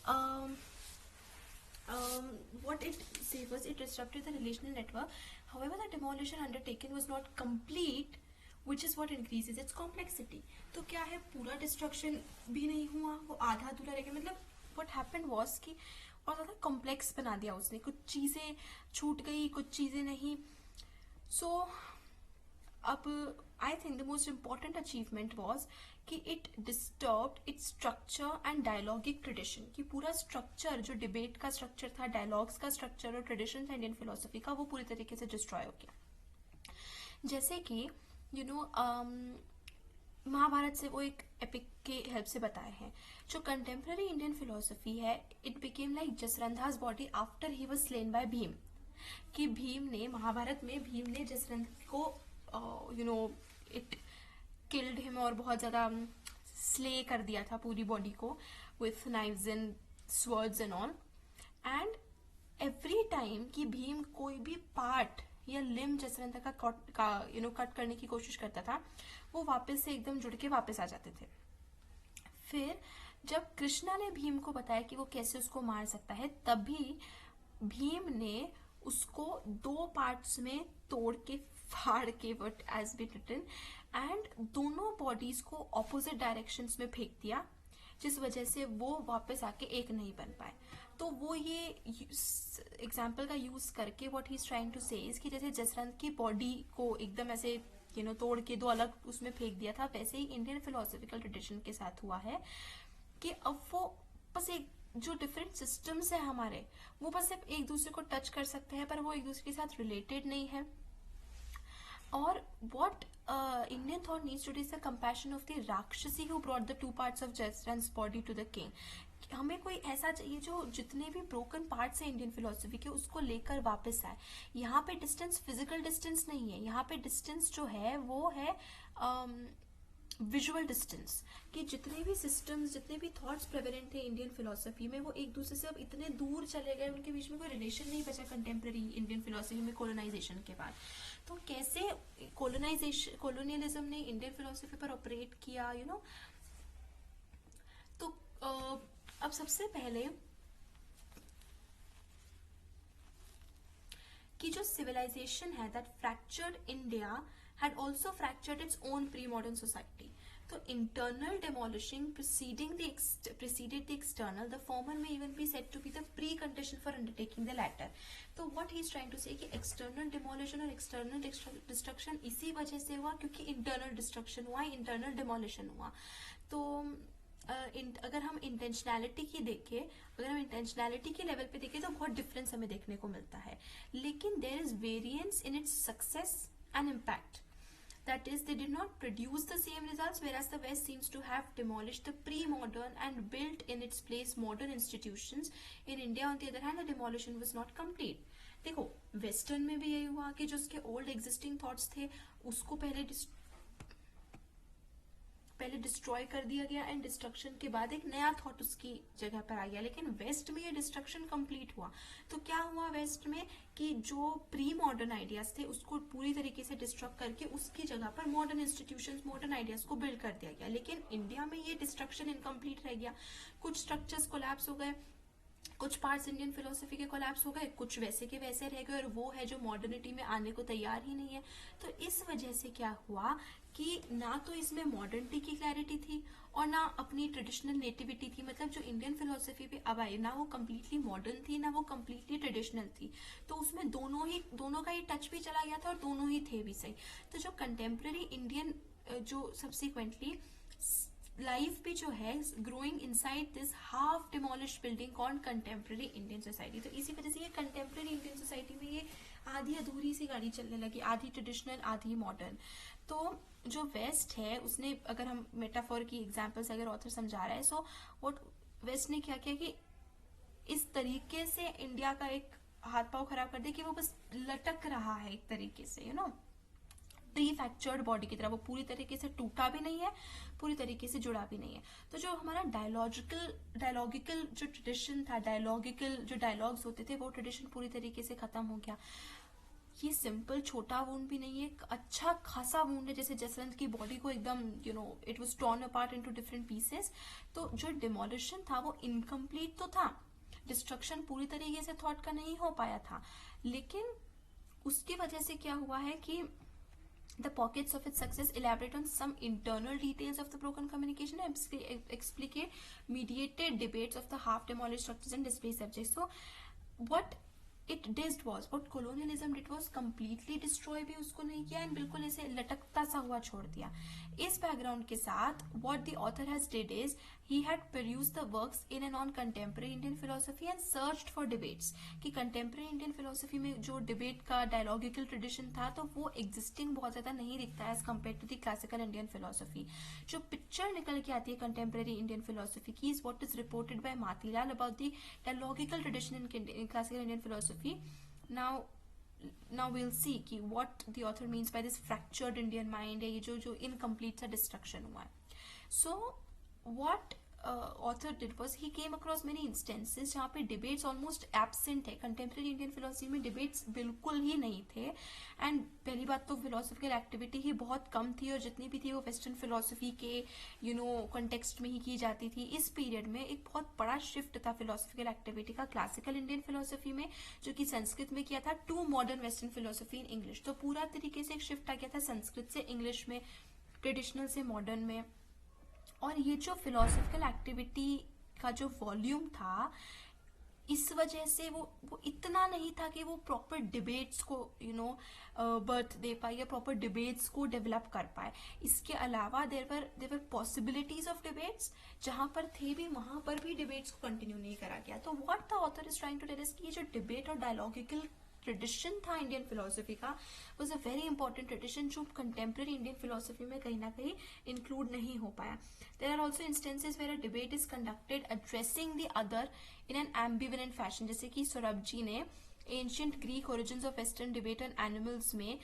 what it said was it disrupted the relational network. However, the demolition undertaken was not complete, which is what increases its complexity. तो क्या है, पूरा डिस्ट्रक्शन भी नहीं हुआ, वो आधा अधूरा रह गया. मतलब what happened was कि और ज़्यादा कॉम्प्लेक्स बना दिया उसने, कुछ चीज़ें छूट गई, कुछ चीज़ें नहीं. सो अब I think the most important achievement was कि it disturbed its structure and dialogic tradition. कि पूरा स्ट्रक्चर, जो डिबेट का स्ट्रक्चर था, डायलॉग्स का स्ट्रक्चर और ट्रेडिशन था इंडियन फिलोसफी का, वो पूरी तरीके से डिस्ट्रॉय हो गया. जैसे कि महाभारत से वो एक एपिक के हेल्प से बताए हैं. जो कंटेम्प्रेरी इंडियन फिलोसफी है, it became like Jarasandha's body after he was slain by Bhim. कि भीम ने, महाभारत में भीम ने जसरंध को इट किल्ड हिम और बहुत ज्यादा स्ले कर दिया था पूरी बॉडी को with knives and swords and all. And every time कि भीम कोई भी पार्ट या लिम जसवंत का कट करने की कोशिश करता था, वो वापस से एकदम जुड़ के वापस आ जाते थे। फिर जब कृष्णा ने भीम को बताया कि वो कैसे उसको मार सकता है, तभी भीम ने उसको 2 पार्ट्स में तोड़ के फाड़ के, what as be written, and दोनों बॉडीज को ऑपोजिट डायरेक्शंस में फेंक दिया, जिस वजह से वो वापस आके एक नहीं बन पाए। तो वो ये एग्जाम्पल का यूज करके what he is trying to say is कि जैसे जसवंत की बॉडी को एकदम ऐसे तोड़ के 2 अलग उसमें फेंक दिया था, वैसे ही इंडियन फिलोसॉफिकल ट्रेडिशन के साथ हुआ है कि अब वो बस एक जो डिफरेंट सिस्टम्स है हमारे, वो बस सिर्फ एक दूसरे को टच कर सकते हैं, पर वो एक दूसरे के साथ रिलेटेड नहीं है। और what Indian thought needs today is the compassion of the Rakshasi who brought the 2 parts of Jaswant's body to the king. हमें कोई ऐसा चाहिए जो जितने भी ब्रोकन पार्ट्स हैं इंडियन फिलोसफी के, उसको लेकर वापस आए। यहाँ पे डिस्टेंस फिजिकल डिस्टेंस नहीं है, यहाँ पे डिस्टेंस जो है वो है विजुअल डिस्टेंस, कि जितने भी सिस्टम्स, जितने भी थॉट्स प्रेवलेंट थे इंडियन फिलोसफी में, वो एक दूसरे से अब इतने दूर चले गए, उनके बीच में कोई रिलेशन नहीं बचा कंटेम्प्रेरी इंडियन फिलोसफी में कोलोनाइजेशन के बाद। तो कैसे कोलोनियलिज्म ने इंडियन फिलोसफी पर ऑपरेट किया, तो अब सबसे पहले कि जो सिविलाइजेशन है that fractured India had also fractured its own pre-modern society. So internal demolishing preceded the external. The former may even be said to be the precondition for undertaking the latter. So what he is trying to say कि external demolition और external destruction इसी वजह से हुआ क्योंकि internal destruction हुआ, internal demolition हुआ। तो अगर हम इंटेंशनैलिटी की देखें, अगर हम इंटेंशनैलिटी के लेवल पे देखें तो बहुत डिफरेंस हमें देखने को मिलता है, लेकिन there is variance in its success and impact. That is, they did not produce the same results, whereas the West seems to have demolished the pre-modern and built in its place modern institutions. In India, on the other hand, the demolition was not complete. देखो, western में भी यही हुआ कि जो उसके old existing thoughts थे उसको पहले डिस्ट्रॉय कर दिया गया, एंड डिस्ट्रक्शन के बाद एक नया थॉट उसकी जगह पर आ गया। लेकिन वेस्ट में ये डिस्ट्रक्शन कंप्लीट हुआ, तो क्या हुआ वेस्ट में कि जो प्री मॉडर्न आइडियाज थे उसको पूरी तरीके से डिस्ट्रक्ट करके उसकी जगह पर मॉडर्न इंस्टीट्यूशंस, मॉडर्न आइडियाज को बिल्ड कर दिया गया। लेकिन इंडिया में ये डिस्ट्रक्शन इनकम्प्लीट रह गया, कुछ स्ट्रक्चर्स कोलैप्स हो गए, कुछ पार्ट्स इंडियन फिलोसफी के कोलैप्स हो गए, कुछ वैसे के वैसे रह गए, और वो है जो मॉडर्निटी में आने को तैयार ही नहीं है। तो इस वजह से क्या हुआ कि ना तो इसमें मॉडर्निटी की क्लैरिटी थी और ना अपनी ट्रेडिशनल नेटिविटी थी। मतलब जो इंडियन फिलोसफी पे अब आई, ना वो कम्प्लीटली मॉडर्न थी ना वो कम्प्लीटली ट्रेडिशनल थी, तो उसमें दोनों का ही टच भी चला गया था और दोनों ही थे भी सही। तो जो कंटेम्प्रेरी इंडियन जो सब्सिक्वेंटली लाइफ भी जो है growing inside this half demolish building called contemporary Indian society. तो इसी वजह से ये कंटेम्प्रेरी इंडियन सोसाइटी में ये आधी अधूरी सी गाड़ी चलने लगी, आधी ट्रेडिशनल आधी मॉडर्न। तो जो वेस्ट है उसने, अगर हम मेटाफोर की एग्जांपल्स अगर ऑथर समझा रहा है, सो व्हाट वेस्ट ने क्या किया कि इस तरीके से इंडिया का एक हाथ पांव खराब कर दिया कि वो बस लटक रहा है एक तरीके से, प्री फ्रैक्चर्ड बॉडी की तरह। वो पूरी तरीके से टूटा भी नहीं है, पूरी तरीके से जुड़ा भी नहीं है। तो जो हमारा डायलॉगिकल जो ट्रेडिशन था, जो डायलॉग्स होते थे, वो ट्रेडिशन पूरी तरीके से खत्म हो गया। ये सिंपल छोटा वुंड भी नहीं है, एक अच्छा खासा वुंड है, जैसे जसवंत की बॉडी को एकदम it was torn apart into different pieces. तो जो डिमोलिशन था वो इनकम्प्लीट तो था, डिस्ट्रक्शन पूरी तरीके से थॉट का नहीं हो पाया था, लेकिन उसकी वजह से क्या हुआ है कि the pockets of its success elaborate on some internal details of the broken communication and explicate mediated debates of the half demolished structures and displaced subjects. So what it did was, what colonialism did was completely destroy भी उसको नहीं किया, and बिल्कुल ऐसे लटकता सा हुआ छोड़ दिया। इस बैकग्राउंड के साथ what the author has did is he had perused the works in and on contemporary Indian philosophy and searched for debates, कि contemporary Indian philosophy में जो debate का dialogical tradition था तो वो existing बहुत ज्यादा नहीं दिखता है as compared to the classical Indian philosophy। जो picture निकल के आती है contemporary Indian philosophy की is what is reported by Matilal about the dialogical tradition in classical Indian philosophy। Now we'll see कि what the author means by this fractured Indian mind है, ये जो incomplete सा destruction हुआ है। So what author did was he came across many instances जहाँ पे debates almost absent है. Contemporary Indian philosophy में debates बिल्कुल ही नहीं थे. एंड पहली बात तो philosophical activity ही बहुत कम थी, और जितनी भी थी वो वेस्टर्न फिलोसफी के कॉन्टेक्स्ट में ही की जाती थी. इस पीरियड में एक बहुत बड़ा शिफ्ट था फिलोसफिकल एक्टिविटी का क्लासिकल इंडियन फिलोसफी में, जो कि संस्कृत में किया था, to modern western philosophy in English. तो पूरा तरीके से एक शिफ्ट आ गया था संस्कृत से इंग्लिश में, ट्रेडिशनल से मॉडर्न में. और ये जो फिलोसफिकल एक्टिविटी का जो वॉल्यूम था, इस वजह से वो इतना नहीं था कि वो प्रॉपर डिबेट्स को बर्थ दे पाए या प्रॉपर डिबेट्स को डेवलप कर पाए. इसके अलावा देयर पॉसिबिलिटीज ऑफ डिबेट्स, जहां पर थे भी वहां पर भी डिबेट्स को कंटिन्यू नहीं करा गया. तो what the author is trying to tell us कि ये जो डिबेट और डायलॉगिकल ट्रेडिशन था इंडियन फिलोसफी का, was a very important tradition जो कंटेम्प्रेरी इंडियन फिलोसफी में कहीं ना कहीं इंक्लूड नहीं हो पाया. There are also instances where a debate is conducted addressing the other in an ambivalent fashion, जैसे कि सौरभ ने ancient Greek origins of western debate on animals में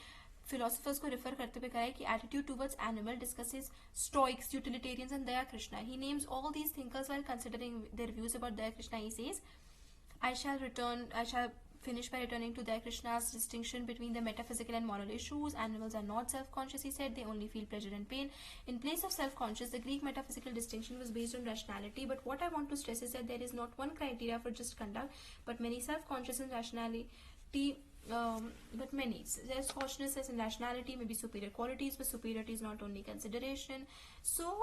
फिलोसफर्स को रेफर करते हुए कहा है कि attitude towards animal discusses Stoics, utilitarians and Daya Krishna. He names all these thinkers while considering their views about Daya Krishna. He says, I shall finish by returning to Daya Krishna's distinction between the metaphysical and moral issues. Animals are not self-conscious, he said. They only feel pleasure and pain. In place of self-conscious, the Greek metaphysical distinction was based on rationality. But what I want to stress is that there is not one criteria for just conduct, but many self-conscious and rationality. But many self-consciousness and rationality may be superior qualities, but superiority is not only consideration. So,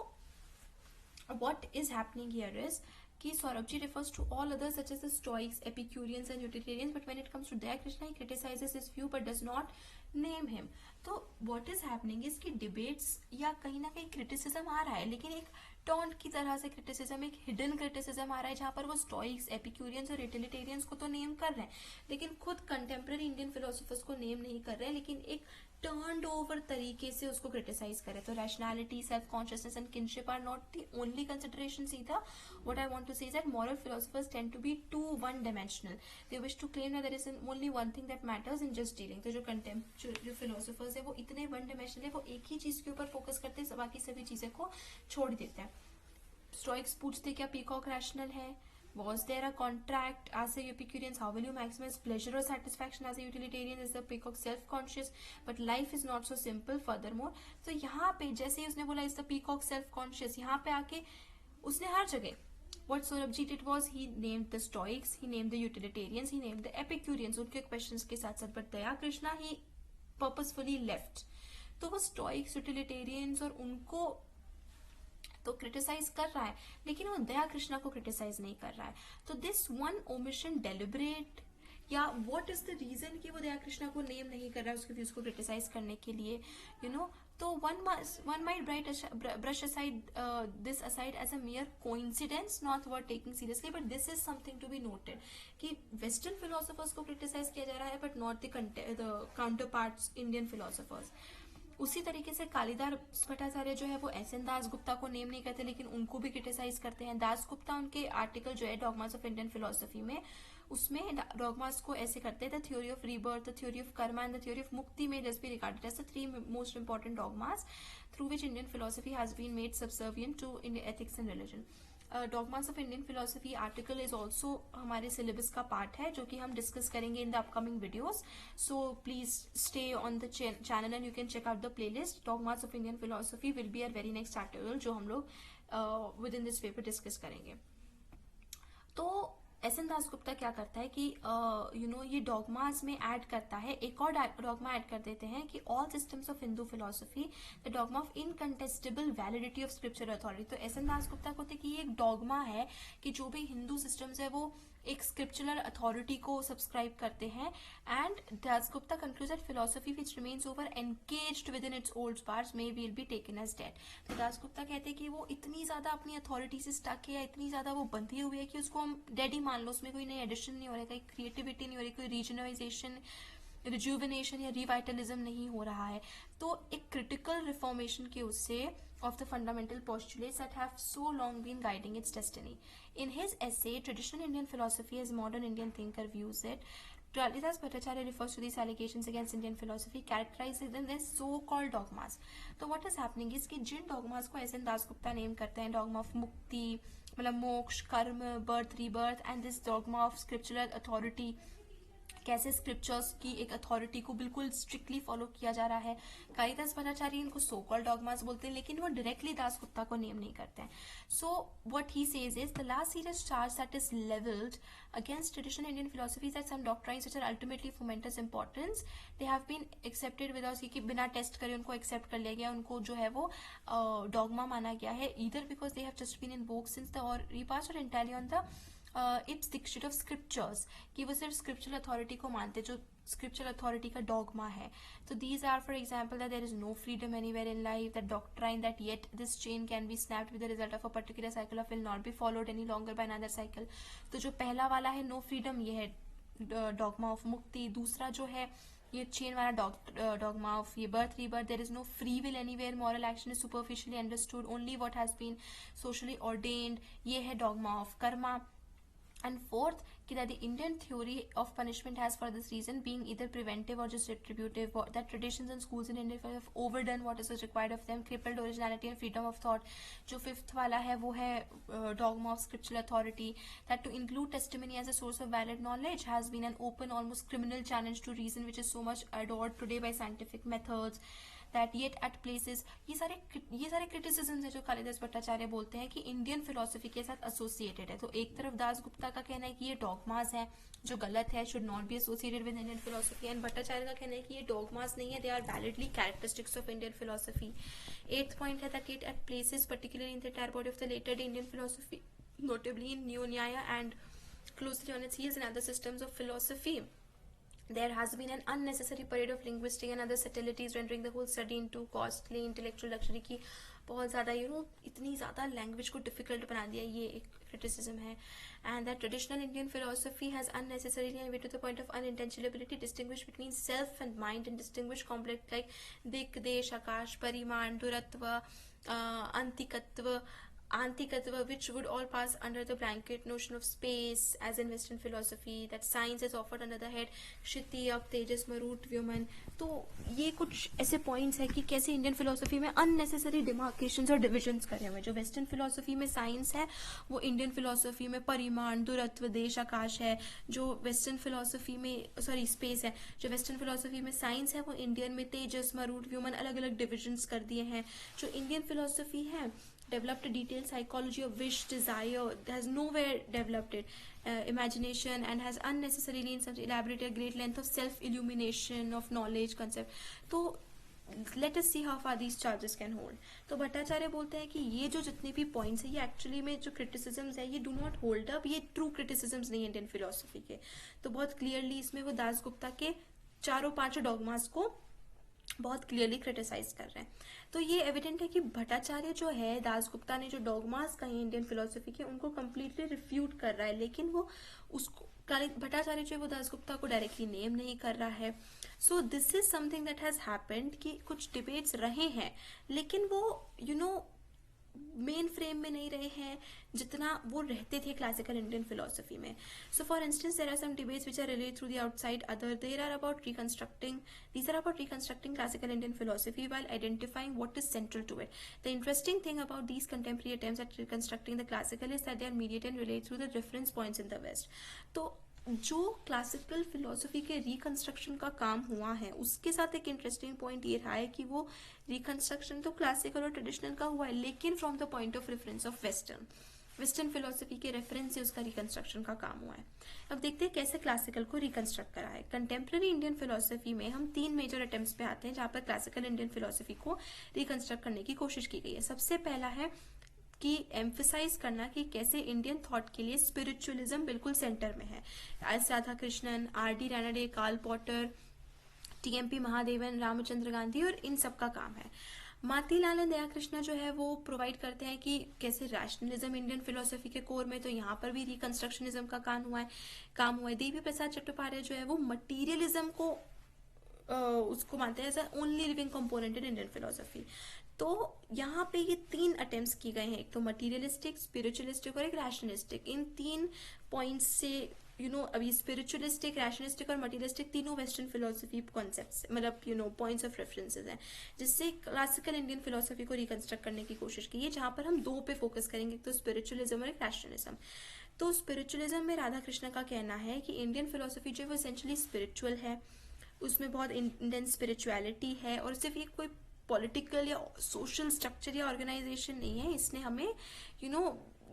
what is happening here is कि Saurabh ji refers to all others such as the Stoics, Epicureans and Utilitarians, but when it comes to Daya Krishna, he criticizes his view but does not name him. तो what is happening is कि debates या कहीं ना कहीं criticism आ रहा है, लेकिन एक टॉन्ट की तरह से criticism, एक hidden criticism आ रहा है, जहाँ पर वो Stoics, Epicureans और Utilitarians को तो नेम कर रहे हैं, लेकिन खुद contemporary Indian philosophers को नेम नहीं कर रहे हैं, लेकिन एक टर्न्ड ओवर तरीके से उसको क्रिटिसाइज करे. तो rationality, self consciousness and kinship are not the only consideration either. What I want to say is that moral philosophers tend to be too one-dimensional. They wish to claim that there is only one thing that matters in just dealing. तो जो philosophers है वो इतने one-dimensional है, वो एक ही चीज के ऊपर फोकस करते हैं, बाकी सभी चीजें को छोड़ देते हैं. स्टोइक्स पूछते क्या पीकॉक रैशनल है? Was there a contract? As a Epicureans, how will you maximize pleasure or satisfaction? As a utilitarian, is the peacock self-conscious? But life is not so simple. Furthermore, तो यहाँ पे जैसे ही उसने बोला is the peacock self-conscious, यहाँ पे आके उसने हर जगह what Saurabh did was he named the Stoics, he named the Utilitarians, he named the Epicureans उनके questions के साथ साथ. But Daya Krishna he purposefully left. तो वो Stoics, Utilitarians और उनको तो क्रिटिसाइज कर रहा है, लेकिन वो दया कृष्णा को क्रिटिसाइज नहीं कर रहा है. तो दिस वन ओमिशन डेलिबरेट, या व्हाट इज द रीजन कि वो दया कृष्णा को नेम नहीं कर रहा है उसके व्यूज को क्रिटिसाइज करने के लिए, तो one might brush aside this aside as a mere coincidence, not worth taking seriously, but this is something to be noted कि western philosophers को क्रिटिसाइज किया जा रहा है, but not the counterparts Indian philosophers. उसी तरीके से कालिदास भट्टाचार्य जो है वो एस.एन. दासगुप्ता को नेम नहीं करते, लेकिन उनको भी क्रिटिसाइज करते हैं. दासगुप्ता उनके आर्टिकल जो है डॉगमास ऑफ इंडियन फिलोसफी में, उसमें डॉगमास को ऐसे करते हैं, the theory of rebirth, the theory of karma and the theory of mukti may just be regarded as the three most important dogmas through which Indian philosophy has been made subservient to ethics and religion. Dogmas of Indian philosophy article is also हमारे syllabus का part है, जो कि हम discuss करेंगे in the upcoming videos. So please stay on the channel and you can check out the playlist. Dogmas of Indian philosophy will be our very next article जो हम लोग within this paper discuss करेंगे. तो S N. Dasgupta क्या करता है कि ये डॉगमास में ऐड करता है, एक और डॉगमा ऐड कर देते हैं कि all systems of Hindu philosophy, the dogma of incontestable validity of scripture authority. तो एस.एन. दासगुप्ता को कि ये एक डॉगमा है कि जो भी हिंदू सिस्टम्स है वो एक स्क्रिप्चरल अथॉरिटी को सब्सक्राइब करते हैं. And Dasgupta concludes that philosophy which remains over encaged within its old parts may will be taken as dead. तो दासगुप्ता कहते हैं कि वो इतनी ज्यादा अपनी अथॉरिटी से स्टक है या इतनी ज्यादा वो बंधी हुई है कि उसको हम डेड ही मान लो, उसमें कोई नई एडिशन नहीं हो रहा है, कोई क्रिएटिविटी नहीं हो रही, कोई रीजनलाइजेशन, रिजुविनेशन या रिवाइटलिज्म नहीं हो रहा है. तो एक क्रिटिकल रिफॉर्मेशन के उससे of the fundamental postulates that have so long been guiding its destiny. In his essay, Traditional Indian Philosophy as Modern Indian Thinker Views It, Kalidas Bhattacharya refers to these allegations against Indian philosophy, characterizing them as so-called dogmas. So what is happening is कि जिन dogmas को SN. Dasgupta name करते हैं, dogma of mukti, मतलब मोक्ष, कर्म, birth, rebirth and this dogma of scriptural authority, कैसे scriptures की एक अथॉरिटी को बिल्कुल स्ट्रिक्टली फॉलो किया जा रहा है। कालिदास भट्टाचार्य इनको सो कॉल्ड डॉगमास बोलते हैं, लेकिन वो डायरेक्टली दासगुप्ता को नेम नहीं करते हैं. So what he says is the last serious charge that is levelled against traditional Indian philosophies that some doctrines which are ultimately fomentous importance they have been accepted without कि बिना test करे उनको accept कर लिया गया, उनको जो है वो डॉगमा माना गया है, either because they have just been invoked since the or repast or entirely on the it's dictionary of scriptures, कि वो सिर्फ स्क्रिप्चरल अथॉरिटी को मानते, जो स्क्रिप्चरल अथॉरिटी का डॉगमा है. तो these are for example that there is no freedom anywhere in life, that doctrine that yet this chain can be snapped with the result of a particular cycle of will not be followed any longer by another cycle. तो जो पहला वाला है no freedom, ये है dogma of मुक्ति. दूसरा जो है ये चेन वाला डॉगमा ऑफ ये birth rebirth, there is no free will anywhere, moral action is superficially understood, only what has been socially ordained, ये है dogma of karma. And fourth, that the Indian theory of punishment has for this reason being either preventive or just retributive, that traditions and schools in India have overdone what is required of them, crippled originality and freedom of thought. जो fifth वाला है वो है dogma of scriptural authority, that to include testimony as a source of valid knowledge has been an open, almost criminal challenge to reason, which is so much adored today by scientific methods. That yet at places, ये सारे criticism है जो कालिदास भट्टाचार्य बोलते हैं कि Indian philosophy के साथ associated है. तो एक तरफ दासगुप्ता का कहना है कि ये डॉगमास है जो गलत है, should not be associated with Indian philosophy, and Bhattacharya का कहना है कि ये डॉगमास नहीं है, they are validly characteristics of Indian philosophy. Eighth point है that it at places particularly in the entire body of the latter day Indian philosophy, notably in Neo Nyaya and closely on its heels in other systems of philosophy, there has been an unnecessary parade of linguistic and other subtleties rendering the whole study into costly intellectual luxury, की बहुत ज़्यादा इतनी ज़्यादा language को difficult बना दिया, ये एक क्रिटिसिज्म है. And that traditional Indian philosophy has unnecessarily and to the point of unintentionality distinguish between self and mind and distinguish complex like dik, desh, आकाश, परिमाण, दूरत्व, आंतिकत्व, which would all pass under the blanket notion of space as in Western philosophy, that science is offered under the head Kshitiz, अब, तेजस, मरुत, व्योमन. तो ये कुछ ऐसे points है कि कैसे Indian philosophy में अननेसेसरी डिमार्केशंस और डिविजन्स करे हुए. जो वेस्टर्न फिलोसफी में साइंस है वो इंडियन फिलोसफी में परिमाण, दूरत्व, देश, आकाश है. जो वेस्टर्न फिलोसफी में स्पेस है. जो वेस्टर्न फिलोसफी में साइंस है वो इंडियन में तेजस, मरुत, व्योमन अलग अलग डिविजन्स कर दिए हैं. जो इंडियन फिलोसफी है developed a detailed psychology of wish, desire, has nowhere developed it, imagination, and has unnecessarily in such elaborate great length of self-illumination of knowledge concept. तो let us see how far these charges can hold. तो भट्टाचार्य बोलते हैं कि ये जो जितने भी points है ये एक्चुअली में जो क्रिटिसिज्म्स है ये डू नॉट होल्ड अप, ये ट्रू क्रिटिसिज्म्स नहीं है इंडियन फिलोसफी के. तो बहुत क्लियरली इसमें वो दासगुप्ता के चारों पांचों डॉगमास को बहुत क्लियरली क्रिटिसाइज कर रहे हैं. तो ये एविडेंट है कि भट्टाचार्य जो है, दासगुप्ता ने जो डॉगमास कहे इंडियन फिलोसफी के उनको कम्प्लीटली रिफ्यूट कर रहा है, लेकिन वो उसको भट्टाचार्य जो है वो दासगुप्ता को डायरेक्टली नेम नहीं कर रहा है. So this is something that has happened कि कुछ डिबेट्स रहे हैं लेकिन वो मेन फ्रेम में नहीं रहे हैं जितना वो रहते थे क्लासिकल इंडियन फिलोसफी में. So for instance there are some debates which are related through the outside other, there are about reconstructing classical Indian philosophy while identifying what is central to it. The interesting thing about these contemporary attempts at reconstructing the classical is that they are mediated and relate through the reference points in the West. तो जो classical philosophy के reconstruction का काम हुआ है उसके साथ एक इंटरेस्टिंग पॉइंट ये रहा है कि वो रिकंस्ट्रक्शन तो क्लासिकल और ट्रेडिशनल का हुआ है लेकिन from the point of reference of western philosophy के रेफरेंस से उसका रिकंस्ट्रक्शन का काम हुआ है. अब देखते हैं कैसे क्लासिकल को रिकंस्ट्रक्ट करा है. कंटेम्प्रेरी इंडियन फिलोसफी में हम 3 मेजर अटेम्प्ट्स पे आते हैं जहाँ पर क्लासिकल इंडियन फिलोसफी को रिकंस्ट्रक्ट करने की कोशिश की गई है. सबसे पहला है कि एम्फसाइज करना कि कैसे इंडियन थॉट के लिए स्पिरिचुअलिज्म बिल्कुल सेंटर में है. S Radhakrishnan, R D. Ranade, Karl Potter, T M P. Mahadevan, Ramchandra Gandhi और इन सब का काम है. मातीलाल एंड दया कृष्णा जो है वो प्रोवाइड करते हैं कि कैसे रैशनलिज्म इंडियन फिलोसफी के कोर में, तो यहाँ पर भी रिकंस्ट्रक्शनिज्म का काम हुआ है. देवी प्रसाद चट्टोपाध्याय जो है वो मटीरियलिज्म को उसको मानते हैं as only living component in Indian philosophy. तो यहाँ पे ये 3 अटेम्प्ट्स किए गए हैं, एक तो मटीरियलिस्टिक, स्पिरिचुअलिस्टिक और एक रैशनलिस्टिक. इन 3 पॉइंट्स से अभी स्पिरिचुअलिस्टिक, रैशनलिस्टिक और मटीरियलिस्टिक तीनों वेस्टर्न फिलोसफी कॉन्सेप्ट्स, मतलब पॉइंट्स ऑफ रेफरेंसेस हैं, जिससे क्लासिकल इंडियन फिलोसफी को रिकंस्ट्रक्ट करने की कोशिश की है, जहाँ पर हम दो पे फोकस करेंगे, तो स्पिरिचुअलिज्म और एक रैशनलिज्म। तो स्पिरिचुअलिज्म में राधा कृष्ण का कहना है कि इंडियन फिलोसफी जो है वो एसेंशियली स्पिरिचुअल है, उसमें बहुत इंटेंस स्पिरिचुअलिटी है, और सिर्फ ये कोई पॉलिटिकल या सोशल स्ट्रक्चर या ऑर्गेनाइजेशन नहीं है, इसने हमें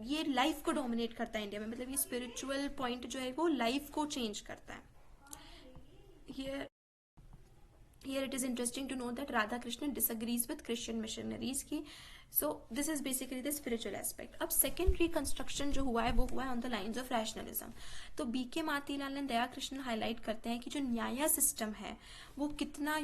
ये लाइफ को डोमिनेट करता है इंडिया में, मतलब ये स्पिरिचुअल पॉइंट जो है वो लाइफ को चेंज करता है। Here it is interesting to know that Radha Krishna disagrees with Christian missionaries की, so this is basically the spiritual aspect. अब second reconstruction जो हुआ है वो हुआ है on the lines of rationalism. तो BK मातीलाल ने दया कृष्ण हाईलाइट करते हैं कि जो न्याय सिस्टम है वो कितना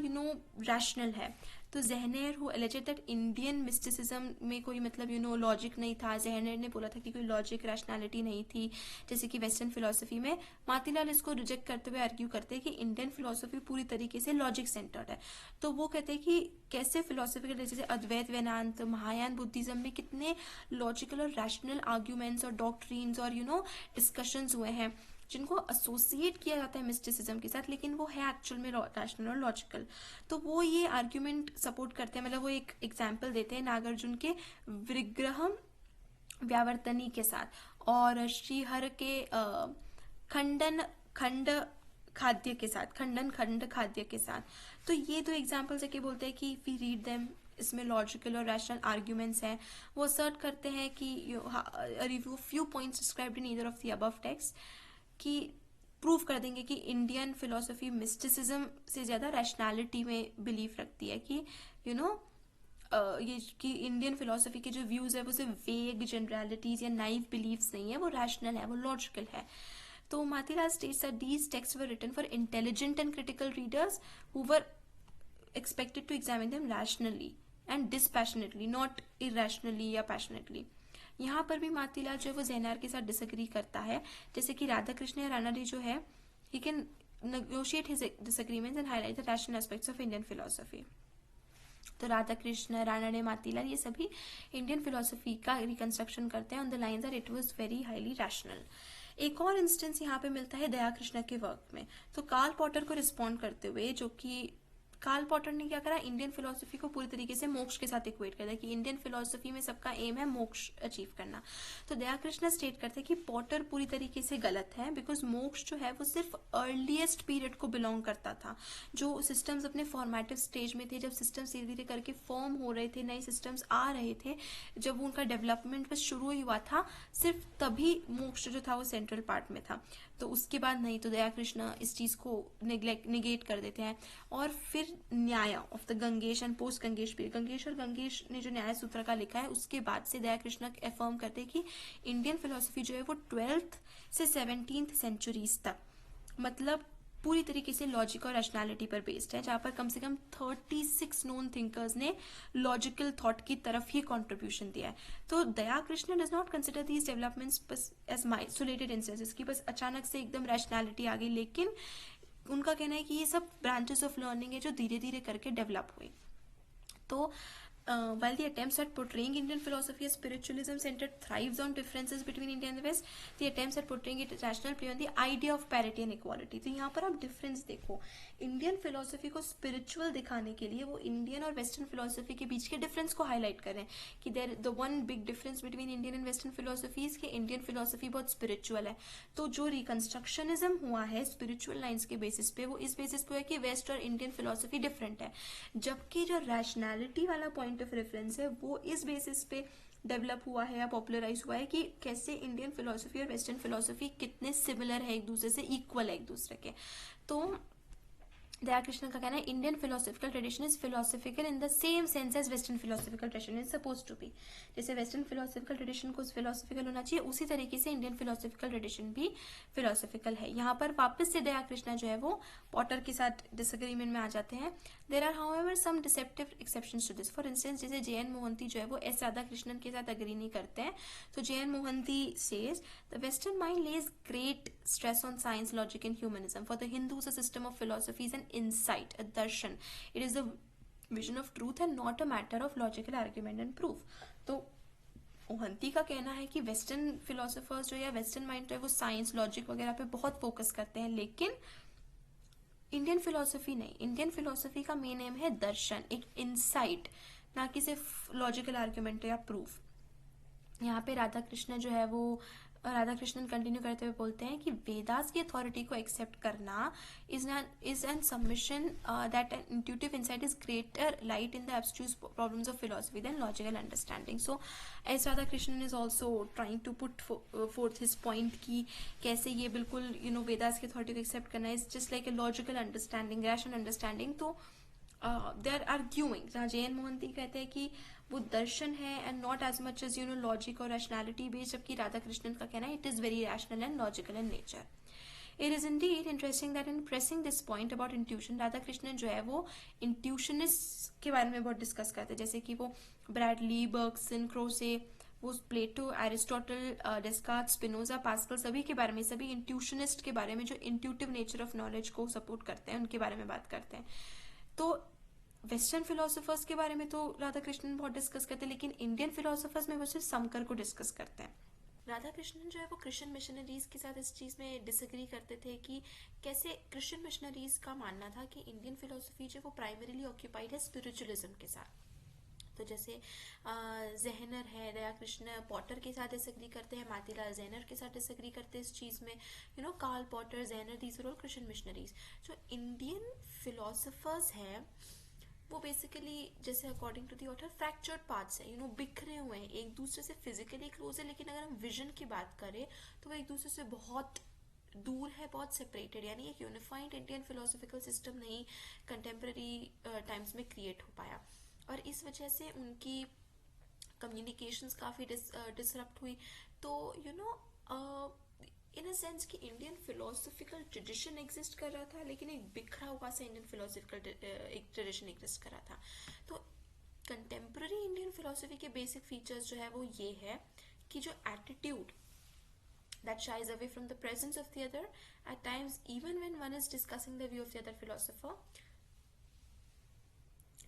रैशनल है। तो Zaehner who alleged that Indian mysticism में कोई मतलब लॉजिक नहीं था, ज़हनेर ने बोला था कि कोई लॉजिक रैशनैलिटी नहीं थी जैसे कि वेस्टर्न फिलोसफी में। मातीलाल इसको रिजेक्ट करते हुए आर्ग्यू करते हैं कि इंडियन फिलोसफी पूरी तरीके से लॉजिक सेंटर्ड है। तो वो कहते हैं कि कैसे फिलोसफी जैसे अद्वैत, वेदांत, महायान बुद्धिज्म में कितने लॉजिकल और रैशनल आर्ग्यूमेंट्स और डॉक्ट्रीन्स और डिस्कशंस हुए हैं जिनको एसोसिएट किया जाता है मिस्टिसिज्म के साथ, लेकिन वो है एक्चुअल में रैशनल और लॉजिकल। तो वो ये आर्ग्यूमेंट सपोर्ट करते हैं, मतलब वो एक एग्जाम्पल देते हैं नागार्जुन के विग्रहम व्यावर्तनी के साथ और श्रीहर के खंडन खंड खाद्य के साथ। तो ये दो एग्जाम्पल्स है कि बोलते हैं कि वी रीड देम, इसमें लॉजिकल और रैशनल आर्ग्यूमेंट्स हैं। वो असर्ट करते हैं कि review few points described in either of the above text कि प्रूव कर देंगे कि इंडियन फिलोसफी मिस्टिसिज्म से ज़्यादा रैशनैलिटी में बिलीव रखती है, कि ये कि इंडियन फिलोसफी के जो व्यूज़ है वो सिर्फ वेग जनरलिटीज या नाइव बिलीव्स नहीं है, वो रैशनल है, वो लॉजिकल है। तो Matilal states that these text were written for intelligent and critical readers who were expected to examine them rationally and dispassionately, not irrationally या passionately। यहाँ पर भी मातीलाल जो है वो ज़ेनार के साथ डिसएग्री करता है, जैसे कि राधा कृष्ण या रानाडे जो है he can negotiate his disagreements and highlight the rational aspects of Indian philosophy। तो राधा कृष्ण, रानाडे, मातीलाल ये सभी इंडियन फिलोसफी का रिकंस्ट्रक्शन करते हैं on the lines that it was very highly rational. एक और इंस्टेंस यहाँ पे मिलता है दया कृष्ण के वर्क में। तो कार्ल पॉटर को रिस्पॉन्ड करते हुए, जो कि कार्ल पॉटर ने क्या करा, इंडियन फिलोसफी को पूरी तरीके से मोक्ष के साथ इक्वेट कर दिया कि इंडियन फिलोसफी में सबका एम है मोक्ष अचीव करना। तो दया कृष्ण स्टेट करते हैं कि पॉटर पूरी तरीके से गलत है, बिकॉज मोक्ष जो है वो सिर्फ अर्लीस्ट पीरियड को बिलोंग करता था, जो सिस्टम्स अपने फॉर्मेटिव स्टेज में थे, जब सिस्टम्स धीरे धीरे करके फॉर्म हो रहे थे, नए सिस्टम्स आ रहे थे, जब उनका डेवलपमेंट बस शुरू ही हुआ था, सिर्फ तभी मोक्ष जो था वो सेंट्रल पार्ट में था। तो उसके बाद नहीं। तो दया कृष्ण इस चीज़ को निगेट कर देते हैं। और फिर न्याय of the Gangesh and post Gangesh period, Gangesh और गंगेश ने जो न्याय सूत्र का लिखा है उसके बाद से दया कृष्ण एफर्म करते हैं कि इंडियन फिलोसफी जो है वो 12th से 17th सेंचुरीज तक मतलब पूरी तरीके से लॉजिक और रैशनैलिटी पर बेस्ड है, जहाँ पर कम से कम 36 नोन थिंकर्स ने लॉजिकल थॉट की तरफ ही कंट्रीब्यूशन दिया है। तो Daya Krishna does not consider these developments बस एज आइसोलेटेड इंस्टेंसेस की बस अचानक से एकदम रैशनैलिटी आ गई, लेकिन उनका कहना है कि ये सब ब्रांचेस ऑफ लर्निंग है जो धीरे धीरे करके डेवलप हुई। तो while the attempts at portraying Indian philosophy as spiritualism centered thrives on differences between India and the West, the attempts at portraying it as rational play on the idea of parity and equality। तो यहाँ पर आप difference देखो, Indian philosophy को spiritual दिखाने के लिए वो इंडियन और वेस्टर्न फिलोसफी के बीच के डिफरेंस को हाईलाइट करें कि there the one big difference between Indian and western philosophies कि इंडियन फिलोसफी बहुत स्पिरिचुअल है। तो जो रिकंस्ट्रक्शनिज्म हुआ है स्पिरिचुअल लाइन्स के बेसिस पे, वो इस बेसिस पे है कि वेस्ट और इंडियन फिलोसफी डिफरेंट है, जबकि जो रैशनैलिटी वाला पॉइंट ऑफ रेफरेंस है वो इस बेसिस पे डेवलप हुआ है या पॉपुलराइज हुआ है कि कैसे इंडियन फिलोसफी और वेस्टर्न फिलोसफी कितने सिमिलर है एक दूसरे से, इक्वल है एक दूसरे के। तो दया कृष्ण का कहना है Indian philosophical tradition is philosophical in the same sense as western philosophical tradition is suppose to be. जैसे वेस्टर्न फिलोसफिकल ट्रेडिशन को फिलोसफिकल होना चाहिए, उसी तरीके से इंडियन फिलोसफिकल ट्रेडिशन भी फिलोसफिकल है। यहाँ पर वापस से दया कृष्ण जो है वो पॉटर के साथ डिसएग्रीमेंट में आ जाते हैं। There are however some deceptive exceptions to this. For instance जैसे जे.एन. मोहंती जो है वो एस राधा कृष्णन के साथ अग्री नहीं करते हैं। तो J N. Mohanty says the western mind lays great stress on science, logic and humanism. For the Hindus, a system of philosophy is an insight, a darshan. It is a vision of truth and not a matter of logical argument and proof. तो मोहंती का कहना है कि western philosophers जो या western mind जो है वो साइंस लॉजिक वगैरह पे बहुत फोकस करते हैं, लेकिन इंडियन फिलोसफी नहीं। इंडियन फिलोसफी का मेन एम है दर्शन, एक इंसाइट, ना कि सिर्फ लॉजिकल आर्ग्यूमेंट या प्रूफ। यहाँ पे राधा कृष्ण जो है वो राधा कृष्णन कंटिन्यू करते हुए बोलते हैं कि वेदास की अथॉरिटी को एक्सेप्ट करना is an submission that an intuitive insight is greater light in the abstruse problems of philosophy than logical understanding. So S Radhakrishnan is also trying to put forth his point कि कैसे ये बिल्कुल वेदास की authority को accept करना is just like a logical understanding, rational understanding. तो they are arguing, जहाँ जैन मोहंती कहते हैं कि वो दर्शन है and not as much as logic और रैशनैलिटी बेस्ड, जबकि राधा कृष्णन का कहना है it is very rational and logical in nature. It is indeed interesting that in pressing this point about intuition, Radhakrishnan जो है वो इंट्यूशनिस्ट के बारे में बहुत डिस्कस करते हैं, जैसे कि वो ब्रैडली, बर्गसन, क्रोसे, वो प्लेटो, एरिस्टोटल, डेस्कार्ट, स्पिनोजा, पास्कल, सभी के बारे में, सभी इंट्यूशनिस्ट के बारे में जो इंट्यूटिव नेचर ऑफ नॉलेज को सपोर्ट करते हैं उनके बारे में बात करते हैं। तो वेस्टर्न फिलोसोफर्स के बारे में तो राधा कृष्णन बहुत डिस्कस करते हैं, लेकिन इंडियन फिलोसोफर्स में वो सिर्फ शंकर को डिस्कस करते हैं। राधा कृष्णन जो है वो क्रिश्चियन मिशनरीज के साथ इस चीज़ में डिसएग्री करते थे कि कैसे क्रिश्चियन मिशनरीज का मानना था कि इंडियन फिलोसफी जो वो प्राइमरीली ऑक्यूपाइड है स्पिरिचुअलिज्म के साथ। तो जैसे जहनर है, दया कृष्ण पॉटर के साथ डिसएग्री करते हैं, मातीलाल जैनर के साथ डिसएग्री करते हैं इस चीज़ में। Karl Potter, Zaehner, these are all Christian missionaries. जो इंडियन फिलोसफर्स हैं वो बेसिकली जैसे according to the author fractured parts है, बिखरे हुए हैं, एक दूसरे से फिजिकली क्लोज है, लेकिन अगर हम विजन की बात करें तो वो एक दूसरे से बहुत दूर है, बहुत सेपरेटेड। यानी एक यूनिफाइड इंडियन फिलोसफिकल सिस्टम नहीं कंटेम्प्रेरी टाइम्स में क्रिएट हो पाया, और इस वजह से उनकी कम्युनिकेशंस काफ़ी डिसरप्ट हुई। तो इन अ सेंस कि इंडियन फिलोसफिकल ट्रेडिशन एग्जिस्ट कर रहा था, लेकिन एक बिखरा हुआ सा इंडियन फिलोसफिकल एक ट्रेडिशन एग्जिस्ट कर रहा था। तो कंटेम्प्रेरी इंडियन फिलोसफी के बेसिक फीचर्स जो है वो ये है कि जो attitude that shies away from the presence of the other at times, even when one is discussing the view of the other philosopher,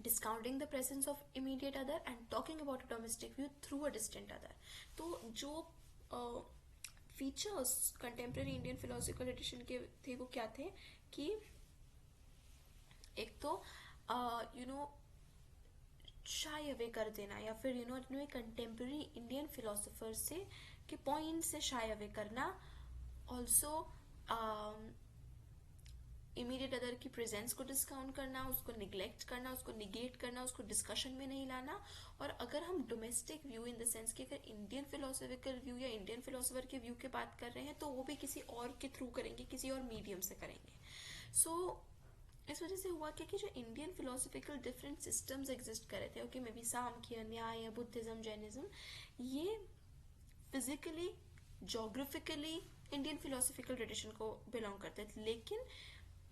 discounting the presence of immediate other and talking about a domestic view through a distant other. तो जो features contemporary Indian philosophical tradition के थे वो क्या थे कि एक तो शाय अवे कर देना, या फिर कंटेम्प्रेरी इंडियन फिलोसफर से के पॉइंट से शाय अवे करना। ऑल्सो इमीडिएट अदर की प्रेजेंस को डिस्काउंट करना, उसको निग्लेक्ट करना, उसको निगेट करना, उसको डिस्कशन में नहीं लाना। और अगर हम domestic view in the sense कि अगर इंडियन फिलोसफिकल व्यू या इंडियन फिलोसफर के व्यू की बात कर रहे हैं तो वो भी किसी और के थ्रू करेंगे, किसी और मीडियम से करेंगे। सो इस वजह से हुआ क्या कि जो Indian philosophical different systems exist कर रहे थे, ओके मे बी सांख्य, न्याय या बुद्धिज्म, जैनिज्म, ये physically geographically Indian philosophical tradition को बिलोंग करते थे, लेकिन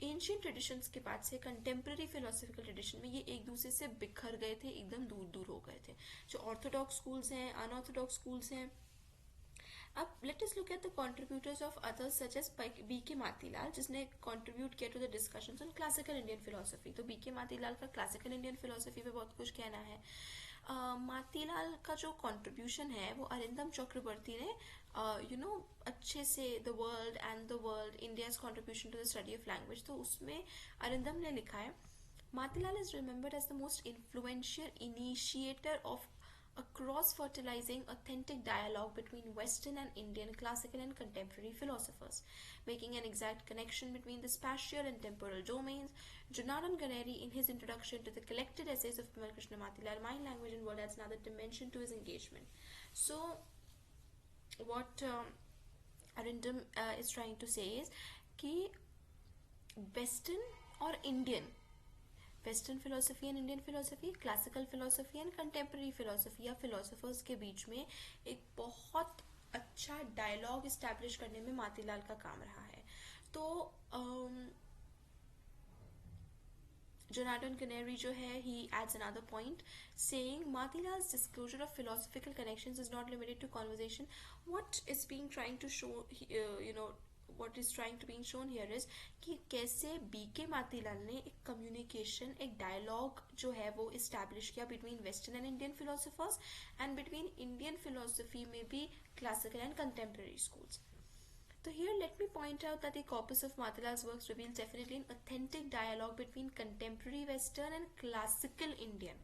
एंशियंट ट्रेडिशंस के बाद से कंटेम्प्रेरी फिलोसफिकल ट्रेडिशन में ये एक दूसरे से बिखर गए थे, एकदम दूर दूर हो गए थे। जो ऑर्थोडॉक्स स्कूल्स हैं, अनऑर्थोडॉक्स स्कूल्स हैं। अब let us look at the contributors of others such as B K. Matilal, जिसने कंट्रीब्यूट किया to the discussions on classical Indian philosophy. तो बी.के. मातीलाल का क्लासिकल इंडियन फिलोसफी पे बहुत कुछ कहना है। मातीलाल का जो कंट्रीब्यूशन है वो अरिंदम चक्रवर्ती ने अच्छे से the world and the world India's contribution to the study of language, तो उसमें अरिंदम ने लिखा है Matilal is remembered as the most influential initiator of a cross-fertilizing authentic dialogue between Western and Indian classical and contemporary philosophers, making an exact connection between the spatial and temporal domains. Janardhan Ganeri, in his introduction to the collected essays of Bimal Krishna Matilal, Mind, Language and World, adds another dimension to his engagement. So, what Arindam is trying to say is कि Western और Indian, western philosophy and Indian philosophy, classical philosophy and contemporary philosophy या philosophers के बीच में एक बहुत अच्छा dialogue establish करने में मातीलाल का काम रहा है। तो Jonathan Canary जो है he adds another point saying Matilal's disclosure of philosophical connections is not limited to conversation. What is being trying to show what is trying to be shown here is कि कैसे BK मातीलाल ने एक communication, एक dialogue जो है वो establish किया between western and Indian philosophers and between Indian philosophy में भी classical and contemporary schools. So here let me point out that the corpus of Motilal's works reveals definitely an authentic dialogue between contemporary Western and classical Indian,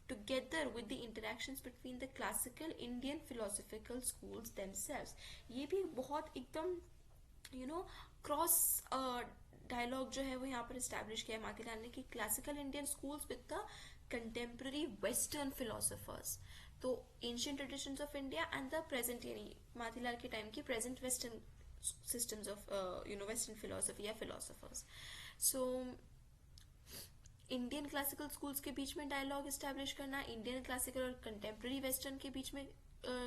together with the interactions between the classical Indian philosophical schools themselves. ये भी बहुत एकदम cross dialogue जो है वो यहाँ पर establish किया है मातीलाल ने कि classical Indian schools with the contemporary western philosophers. तो ancient traditions of India and the present, यानी मातीलाल के टाइम की present western systems of Western philosophy या philosophers. So Indian classical schools के बीच में डायलॉग इस्टेब्लिश करना, इंडियन क्लासिकल और कंटेम्प्रेरी वेस्टर्न के बीच में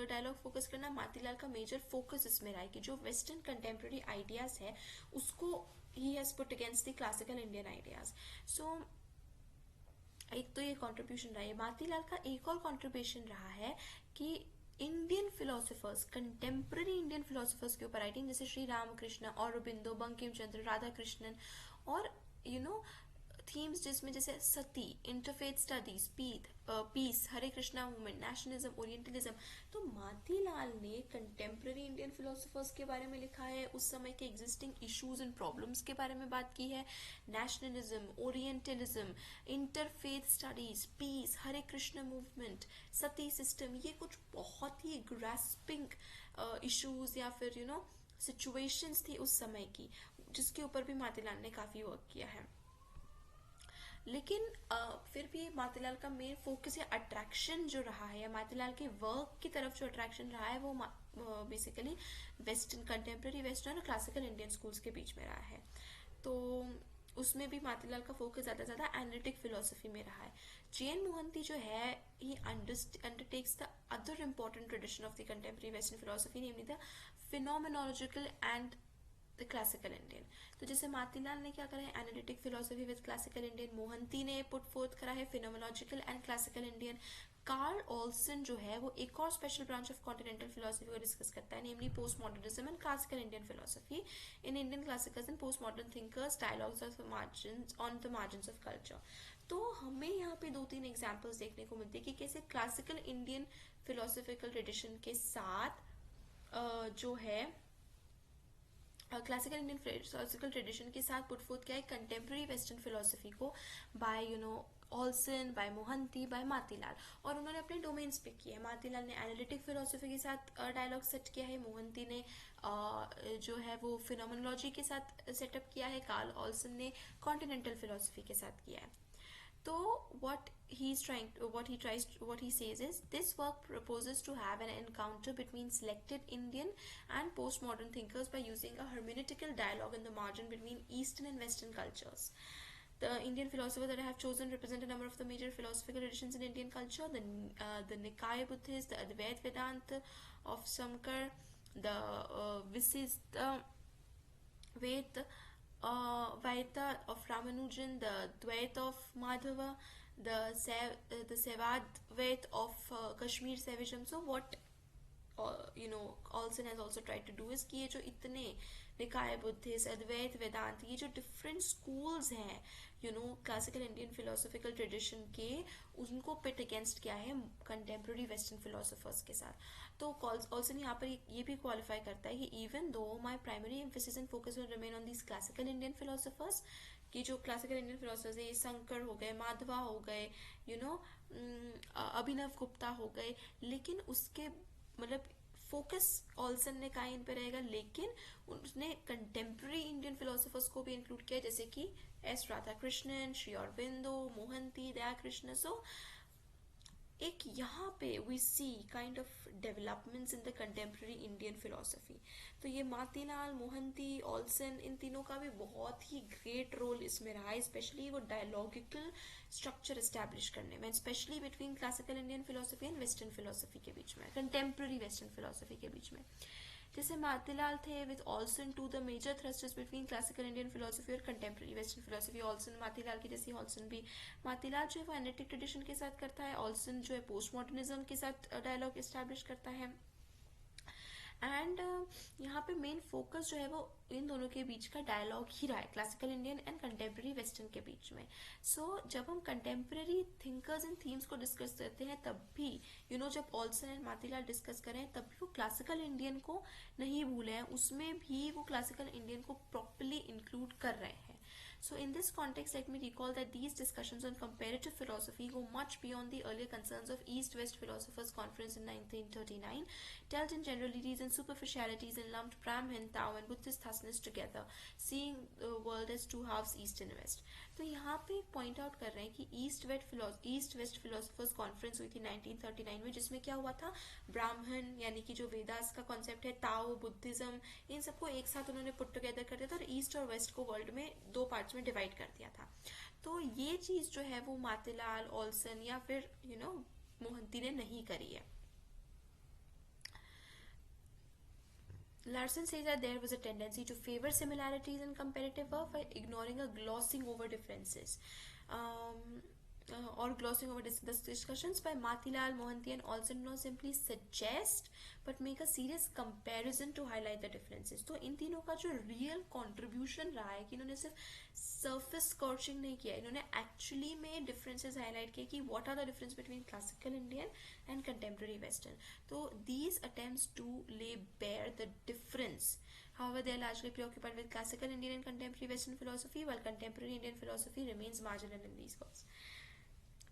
डायलॉग फोकस करना, मातीलाल का मेजर फोकस इसमें रहा है कि जो वेस्टर्न कंटेम्प्रेरी आइडियाज है उसको ही has put against the classical Indian ideas. So एक तो ये कॉन्ट्रीब्यूशन रहा है. मातीलाल का एक और कॉन्ट्रीब्यूशन रहा है कि Indian philosophers, contemporary Indian philosophers के ऊपर राइटिंग, जैसे श्री रामकृष्ण, औरबिंदो, बंकिम चंद्र, राधा कृष्णन, और थीम्स जिसमें जैसे सती, इंटरफेथ स्टडीज, पीस, हरे कृष्णा मूवमेंट, नेशनलिज्म, ओरिएंटलिज्म. तो मातीलाल ने कंटेम्प्रेरी इंडियन फिलोसफर्स के बारे में लिखा है, उस समय के एग्जिस्टिंग इश्यूज एंड प्रॉब्लम्स के बारे में बात की है. Nationalism, orientalism, interfaith studies, peace, Hare Krishna movement, sati system, ये कुछ बहुत ही ग्रास्पिंग इश्यूज या फिर सिचुएशंस थी उस समय की, जिसके ऊपर भी मातीलाल ने काफी वर्क किया है. लेकिन फिर भी मातीलाल का मेन फोकस या अट्रैक्शन जो रहा है, या मातीलाल के वर्क की तरफ जो अट्रैक्शन रहा है, वो बेसिकली वेस्टर्न, कंटेम्प्रेरी वेस्टर्न और क्लासिकल इंडियन स्कूल्स के बीच में रहा है. तो उसमें भी मातीलाल का फोकस ज़्यादा एनालिटिक फिलोसफी में रहा है. जे.एन. मोहंती जो है, he undertakes the other important tradition of the contemporary western philosophy, namely the phenomenological and the classical Indian. तो जैसे मातीलाल ने क्या करा है, analytic philosophy with classical Indian. Mohanty ने पुट फोर्थ करा है phenomenological and classical Indian. Carl Olson जो है वो एक और special branch of continental philosophy को डिस्कस करता है, namely postmodernism and classical Indian philosophy in Indian classicals and post modern thinkers, dialogues on the margins of culture. तो हमें यहाँ पे 2-3 एग्जाम्पल्स देखने को मिलते हैं कि कैसे क्लासिकल इंडियन फिलोसफिकल ट्रेडिशन के साथ जो है क्लासिकल इंडियन फिलोसफिकल ट्रेडिशन के साथ पुट फोर्थ किया है कंटेम्प्रेरी वेस्टर्न फिलोसफी को by Olson, by Mohanty, by Matilal, और उन्होंने अपने डोमेन्स पे किया है. मातीलाल ने एनालिटिक फिलोसफी के साथ डायलॉग सेट किया है, मोहंती ने जो है वो फिनोमेनोलॉजी के साथ सेटअप किया है, कार्ल ऑल्सन ने कॉन्टिनेंटल फिलोसफी के साथ किया है. So what he says is, this work proposes to have an encounter between selected Indian and postmodern thinkers by using a hermeneutical dialogue in the margin between Eastern and Western cultures. The Indian philosophers that I have chosen represent a number of the major philosophical traditions in Indian culture: the Nikaya Buddhists, the Advaita Vedanta of Shankar, the Visista Vaita of Ramanujan, the Dvaita of Madhava, the Sevadvaita of Kashmir Saivism. So what Olson has also tried to do is कि ये जो इतने निकाय Buddhist, अद्वैत, वेदांत, ये जो different schools हैं classical Indian philosophical tradition के, उनको पिट अगेंस्ट किया है कंटेम्प्रेरी वेस्टर्न फिलोसफर्स के साथ. तो ऑल्सन यहाँ पर ये भी क्वालिफाई करता है कि even though my primary emphasis and focus will remain on these classical Indian philosophers, कि जो क्लासिकल इंडियन फिलोसफर्स है, शंकर हो गए, माधवा हो गए, अभिनव गुप्ता हो गए, लेकिन उसके मतलब फोकस ऑल्सन ने कहा इन पे रहेगा, लेकिन उसने कंटेम्प्रेरी इंडियन फिलोसफर्स को भी इंक्लूड किया, जैसे कि एस राधाकृष्णन, श्री अरबिंदो, मोहंती, दयाकृष्ण. सो एक यहाँ पे we see kind of developments in the contemporary Indian philosophy. तो ये मातीलाल, मोहंती, ऑल्सन, इन तीनों का भी बहुत ही ग्रेट रोल इसमें रहा है, स्पेशली वो डायलॉगिकल स्ट्रक्चर एस्टैब्लिश करने में, specially between classical Indian philosophy and western philosophy के बीच में, कंटेम्प्रेरी वेस्टर्न फिलोसफी के बीच में. जैसे मातीलाल थे with Olson to the major thrusters between classical Indian philosophy और contemporary western philosophy. Olson Matilal की जैसी ऑल्सन भी, मातीलाल जो है वो एनालिटिक ट्रेडिशन के साथ करता है, ऑल्सन जो है पोस्ट मॉडर्निज्म के साथ डायलॉग एस्टैब्लिश करता है. एंड यहाँ पे मेन फोकस जो है वो इन दोनों के बीच का डायलॉग ही रहा है, classical Indian and contemporary western के बीच में. सो जब हम कंटेम्प्रेरी थिंकर्स एंड थीम्स को डिस्कस करते हैं तब भी जब ऑल्सन एंड मातीलाल डिस्कस करें तब भी वो क्लासिकल इंडियन को नहीं भूले हैं, उसमें भी वो क्लासिकल इंडियन को प्रॉपरली इंक्लूड कर रहे हैं. So in this context, let me recall that these discussions on comparative philosophy go much beyond the earlier concerns of East-West Philosophers Conference in 1939, dealt in generalities and superficialities and lumped Brahmin, Tao and Buddhist thusness together, seeing the world as two halves, East and West. तो यहाँ पे point out कर रहे हैं कि east west philosophers conference हुई थी 1939 में, जिसमें क्या हुआ था, ब्राह्मण यानी कि जो वेदास का कॉन्सेप्ट है, ताओ, बुद्धिज्म, इन सबको एक साथ उन्होंने पुट टुगेदर कर दिया था और ईस्ट और वेस्ट को वर्ल्ड में दो पार्ट्स में डिवाइड कर दिया था. तो ये चीज जो है वो मातीलाल, ऑल्सन या फिर मोहंती ने नहीं करी है. Larson says that there was a tendency to favor similarities in comparative work while ignoring or glossing over differences. Or glossing over the discussions by Matilal, Mohanty and Olson not simply suggest but make a serious comparison to highlight the differences. तो इन तीनों का जो real contribution रहा है कि इन्होंने सिर्फ surface scorching नहीं किया, इन्होंने actually में differences highlight किए कि what are the difference between classical Indian and contemporary Western. So these attempts to lay bare the difference. However, they are largely preoccupied with classical Indian and contemporary Western philosophy, while contemporary Indian philosophy remains marginal in these works.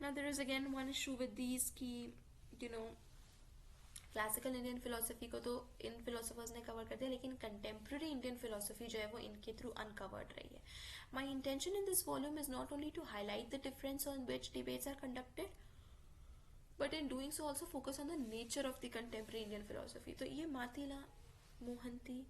Now there is again one issue with these कि classical Indian philosophy को तो इन philosophers ने cover कर दिया, लेकिन contemporary Indian philosophy जो है वो इनके थ्रू अनकवर्ड रही है. My intention in this volume is not only to highlight the difference on which debates are conducted, but in doing so also focus on the nature of the contemporary Indian philosophy. तो ये Matilal, Mohanty,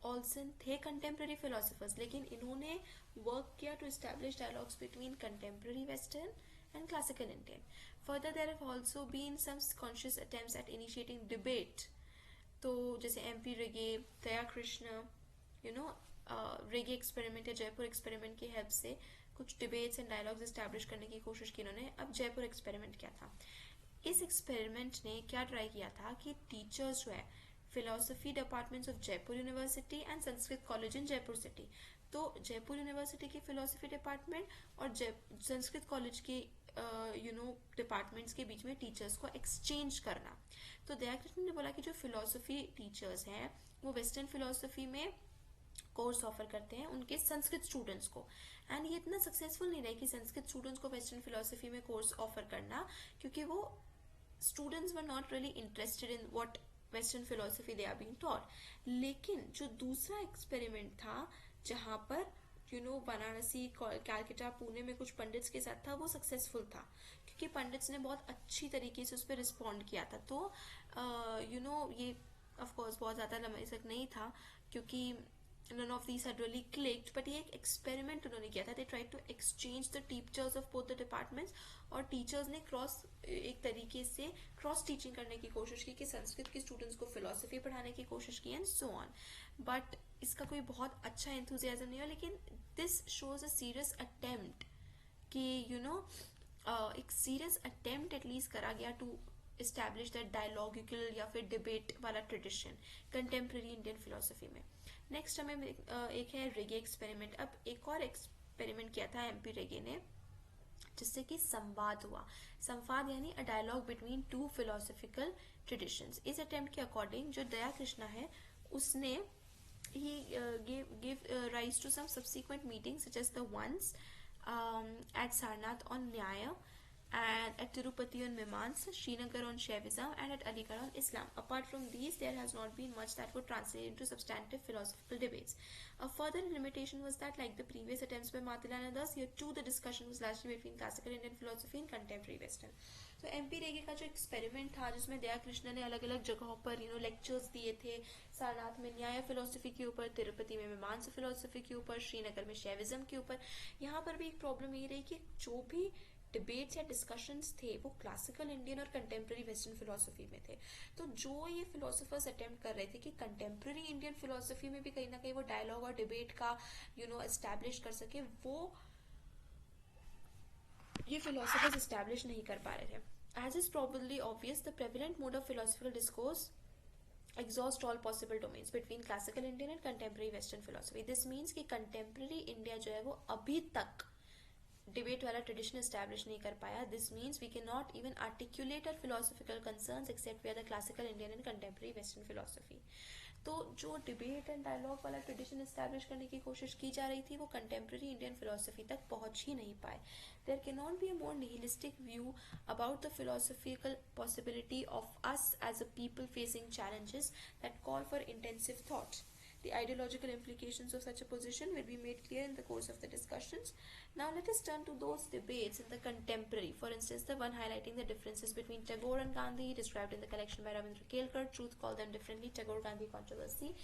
Olson थे contemporary philosophers, लेकिन इन्होंने work किया to establish dialogues between contemporary western and classical Indian. Further, there have also been some conscious attempts at initiating debate. तो जैसे MP रेगे, दया कृष्ण, रेगे experiment या Jaipur experiment की हेल्प से कुछ डिबेट्स एंड डायलॉग्स एस्टैब्लिश करने की कोशिश की इन्होंने. अब जयपुर एक्सपेरिमेंट क्या था, इस एक्सपेरिमेंट ने क्या ट्राई किया था कि टीचर्स जो है philosophy departments of Jaipur university and Sanskrit college in Jaipur city, तो जयपुर यूनिवर्सिटी की फिलोसफी डिपार्टमेंट और संस्कृत कॉलेज के डिपार्टमेंट्स के बीच में टीचर्स को एक्सचेंज करना. तो दयाकृष्ण ने बोला कि जो फिलोसफी टीचर्स हैं वो वेस्टर्न फिलोसफी में कोर्स ऑफर करते हैं उनके संस्कृत स्टूडेंट्स को, एंड ये इतना सक्सेसफुल नहीं रहे कि संस्कृत स्टूडेंट्स को वेस्टर्न फिलोसफी में कोर्स ऑफर करना, क्योंकि वो students were not really interested in what western philosophy they are being taught. लेकिन जो दूसरा एक्सपेरिमेंट था जहां पर वाराणसी, कैलकाटा, पुणे में कुछ पंडित्स के साथ था, वो सक्सेसफुल था क्योंकि पंडित्स ने बहुत अच्छी तरीके से उस पर रिस्पॉन्ड किया था. तो ये ऑफ कोर्स बहुत ज़्यादा लंबे तक नहीं था क्योंकि none of these had really clicked, but ये एक एक्सपेरिमेंट उन्होंने किया था. they tried to exchange the teachers of both the departments, और टीचर्स ने एक तरीके से क्रॉस टीचिंग करने की कोशिश की कि संस्कृत के स्टूडेंट्स को फिलोसफी पढ़ाने की कोशिश की एंड सो ऑन. बट इसका कोई बहुत अच्छा एंथुजियाज्म नहीं है, लेकिन this shows a serious attempt कि एक सीरियस अटेम्प्ट एटलीस्ट करा गया टू एस्टैब्लिश दैट डायलॉगिकल या फिर डिबेट वाला ट्रेडिशन कंटेम्प्रेरी इंडियन फिलोसफी में. नेक्स्ट हमें एक है रेगे एक्सपेरिमेंट. अब एक और एक्सपेरिमेंट किया था MP रेगे ने जिससे कि संवाद हुआ. संवाद यानी a dialogue between two philosophical traditions. इस अटेम्प्ट के अकॉर्डिंग जो दया कृष्णा है उसने he gave rise to some subsequent meetings such as the ones at Sarnath on Nyaya, and at Tirupati on Mimamsa, Srinagar on Shaivism, and at Aligarh on Islam. Apart from these, there has not been much that would translate into substantive philosophical debates. A further limitation was that, like the previous attempts by Matilal and others, here too the discussion was largely between classical Indian philosophy and contemporary Western. तो MP रेगे का जो experiment था जिसमें दया कृष्ण ने अलग अलग जगहों पर लेक्चर्स दिए थे, सारनाथ में न्याय फिलोसफी के ऊपर, तिरुपति में मीमांसा फिलोसफी के ऊपर, श्रीनगर में शैविज्म के ऊपर. यहाँ पर भी एक प्रॉब्लम ये रही कि जो भी डिबेट्स या डिस्कशंस थे वो क्लासिकल इंडियन और कंटेम्प्रेरी वेस्टर्न फिलोसफी में थे. तो जो ये फिलोसफर्स अटेम्प्ट कर रहे थे कि कंटेम्प्रेरी इंडियन फिलोसफी में भी कहीं ना कहीं वो डायलॉग और डिबेट का एस्टैब्लिश कर सके, वो ये फिलोसफर्स एस्टैब्लिश नहीं कर पा रहे थे. As is probably obvious, the prevalent mode of philosophical discourse exhaust all possible domains between classical Indian and contemporary Western philosophy. This means कि contemporary India जो है वो अभी तक डिबेट वाला ट्रेडिशन एस्टैब्लिश नहीं कर पाया. This means we can not even articulate our philosophical concerns except we are the classical Indian and contemporary western philosophy. तो जो डिबेट एंड डायलॉग वाला ट्रेडिशन एस्टैब्लिश करने की कोशिश की जा रही थी वो कंटेम्प्रेरी इंडियन फिलोसफी तक पहुंच ही नहीं पाए. There can not be a more nihilistic view about the philosophical possibility of us as a people facing challenges that call for intensive thought. The ideological implications of such a position will be made clear in the course of the discussions. Now let us turn to those debates in the contemporary. For instance, the one highlighting the differences between Tagore and Gandhi, described in the collection by Ravindra Kelkar, Truth Call Them Differently, Tagore-Gandhi Controversy.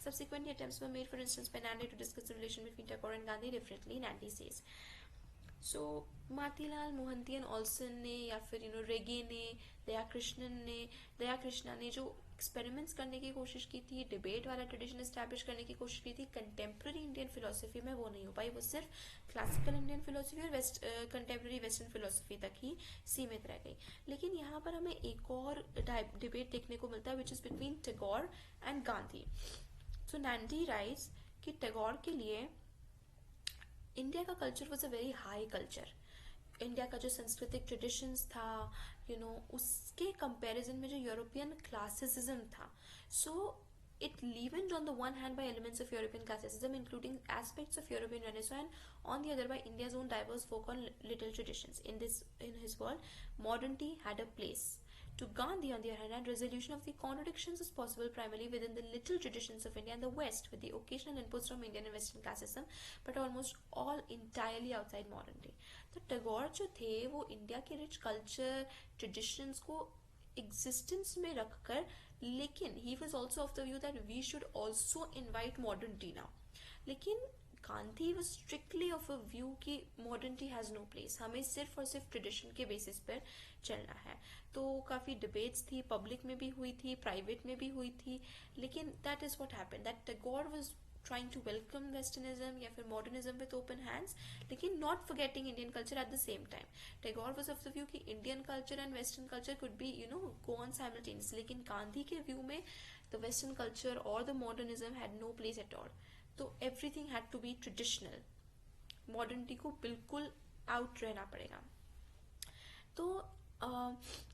Subsequently, attempts were made, for instance, by Nandi to discuss the relation between Tagore and Gandhi differently. Nandi says, so Matilal Mohanty and Olson ने या फिर रेगे ने, दया कृष्णा ने जो experiments करने की कोशिश की थी, डिबेट वाला ट्रेडिशन एस्टैब्लिश करने की कोशिश की थी कंटेम्प्रेरी इंडियन फिलोसफी में, वो नहीं हो पाई. वो सिर्फ क्लासिकल इंडियन फिलोसफी और कंटेम्प्रेरी वेस्टर्न फिलोसफी तक ही सीमित रह गई. लेकिन यहाँ पर हमें एक और डिबेट देखने को मिलता है which is between Tagore and Gandhi. So Nandy writes कि टैगोर के लिए इंडिया का culture was a very high culture. India का जो सांस्कृतिक ट्रेडिशंस था उसके कंपैरिजन में जो यूरोपियन क्लासिसिज्म था, सो it leavened on the one hand by elements of European classicism, including aspects of European Renaissance, and on the other by India's own diverse folk and little traditions. In his world, modernity had a place. To Gandhi, on the other hand, resolution of the contradictions is possible primarily within the little traditions of India and the West, with the occasional inputs from Indian and Western classicism, but almost all entirely outside modernity. तो टैगोर जो थे वो India के rich culture traditions को existence में रखकर, लेकिन he was also of the view that we should also invite modernity now. लेकिन Gandhi was strictly of a view कि मॉडर्निटी हैज नो प्लेस, हमें सिर्फ और सिर्फ ट्रेडिशन के बेसिस पर चलना है. तो काफ़ी डिबेट्स थी, पब्लिक में भी हुई थी, प्राइवेट में भी हुई थी, लेकिन that is what happened that Tagore was trying to welcome westernism या फिर modernism with open hands, लेकिन not forgetting Indian culture at the same time. Tagore was of the view कि Indian culture and Western culture could be go on simultaneously, लेकिन गांधी के view में the Western culture or the modernism had no place at all. तो everything had to be traditional. modernity को बिल्कुल out रहना पड़ेगा. तो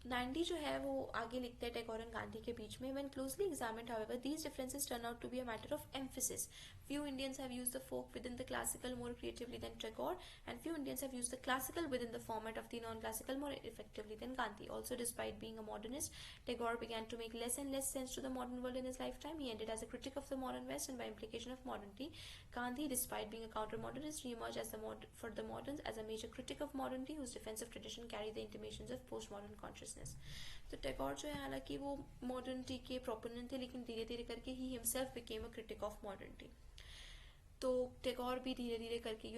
नैंडी जो है वो आगे लिखते हैं टैगोर एंड गांधी के बीच में. When closely examined, however, these differences turn out to be a matter of emphasis. Few Indians have used the folk within the classical more creatively than Tagore, and few Indians have used the classical within the format of the non-classical more effectively than Gandhi. Also, despite being a modernist, Tagore began to make less and less sense to the modern world in his lifetime. He ended as a critic of the modern West and by implication of modernity. Gandhi, despite being a counter-modernist, re-emerged as for the moderns as a major critic of modernity whose defense of tradition carried the intimations of postmodern consciousness. तो टैगोर जो है हालांकि वो modernity के proponent थे, लेकिन धीरे धीरे करके he himself became a critic of modernity. तो टैगोर भी धीरे धीरे करके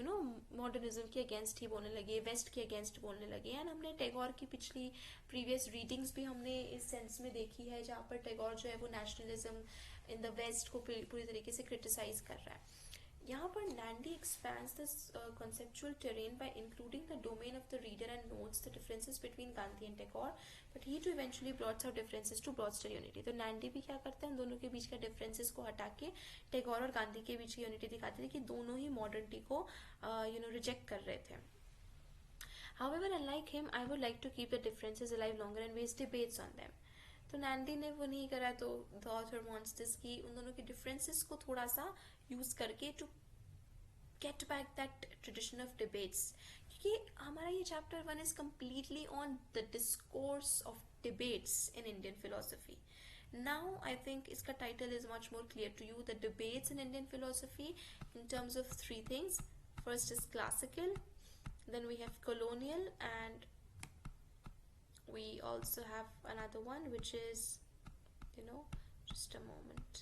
मॉडर्निज्म के अगेंस्ट ही बोलने लगे, वेस्ट के अगेंस्ट बोलने लगे. एंड हमने टैगोर की पिछली प्रीवियस रीडिंग्स भी हमने इस सेंस में देखी है जहाँ पर टैगोर जो है वो नेशनलिज्म इन द वेस्ट को पूरी तरीके से क्रिटिसाइज कर रहा है. यहाँ पर नैंडी expands this conceptual terrain by including the domain of the reader and notes the differences between Gandhi and Tagore, but he too eventually blots out differences to broader unity. तो नैंडी भी क्या करते हैं, उन दोनों के बीच का differences को हटा के टैगोर और गांधी के बीच की यूनिटी दिखाते थे कि दोनों ही मॉडर्निटी को रिजेक्ट कर रहे थे. However, unlike him, I would like to keep the differences alive longer and waste debates on them. तो नैंडी ने वो नहीं करा. तो द ऑथर वांट्स दिस कि उन दोनों के डिफरेंसेस को थोड़ा सा यूज करके to get back that tradition of debates, क्योंकि हमारा ये chapter 1 is completely on the discourse of debates in Indian philosophy. Now I think इसका title is much more clear to you. The debates in Indian philosophy in terms of 3 things. First is classical, then we have colonial, and we also have another one which is just a moment,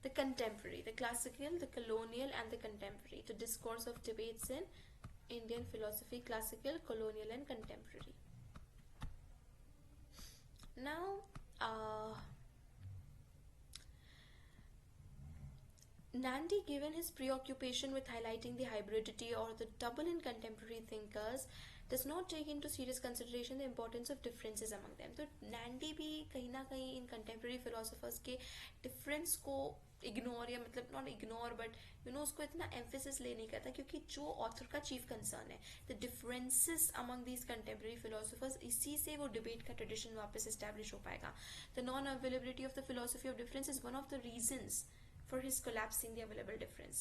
the contemporary, the classical, the colonial, and the contemporary. The discourse of debates in Indian philosophy: classical, colonial, and contemporary. Now Nandi, given his preoccupation with highlighting the hybridity or the double in contemporary thinkers, does not take into serious consideration the importance of differences among them. तो नैंडी भी कहीं ना कहीं इन contemporary philosophers के difference को ignore, या मतलब not ignore but उसको इतना एम्फेसिस ले नहीं करता, क्योंकि जो ऑथर का चीफ कंसर्न है the differences among these contemporary philosophers, इसी से वो डिबेट का ट्रेडिशन वापस इस्टेब्लिश हो पाएगा. The non availability of the philosophy of difference is one of the reasons for his collapsing the available difference.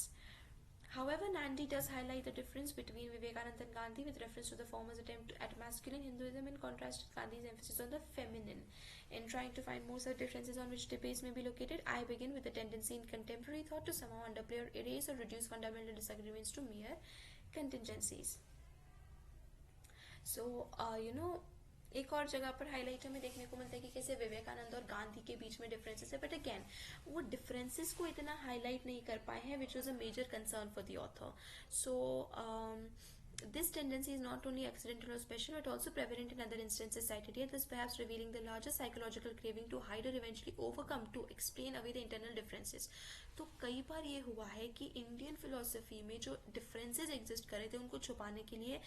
However, Nandi does highlight the difference between Vivekananda and Gandhi with reference to the former's attempt at masculine Hinduism in contrast to Gandhi's emphasis on the feminine. In trying to find more such differences on which debates may be located, I begin with the tendency in contemporary thought to somehow underplay or erase or reduce fundamental disagreements to mere contingencies. So, एक और जगह पर highlight हमें देखने को मिलता है कि कैसे विवेकानंद और गांधी के बीच में डिफरेंसेस है, बट अगेन वो डिफरेंसेस को इतना हाईलाइट नहीं कर पाए हैं, which was a major concern for the author. So this tendency is not only accidental or special but also prevalent in other instances cited here, thus perhaps revealing the larger psychological craving to hide or eventually overcome to explain away the internal differences. तो कई बार ये हुआ है कि Indian philosophy में जो differences exist कर रहे थे उनको छुपाने के लिए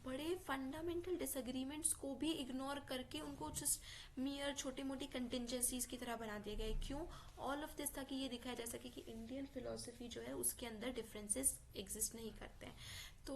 बड़े फंडामेंटल डिसएग्रीमेंट्स को भी इग्नोर करके उनको जस्ट मियर छोटी मोटी कंटिजेंसीज की तरह बना दिए गए. क्यों? ऑल ऑफ दिस ताकि ये दिखाया जा सके कि इंडियन फिलोसफी जो है उसके अंदर डिफरेंसेस एग्जिस्ट नहीं करते हैं. तो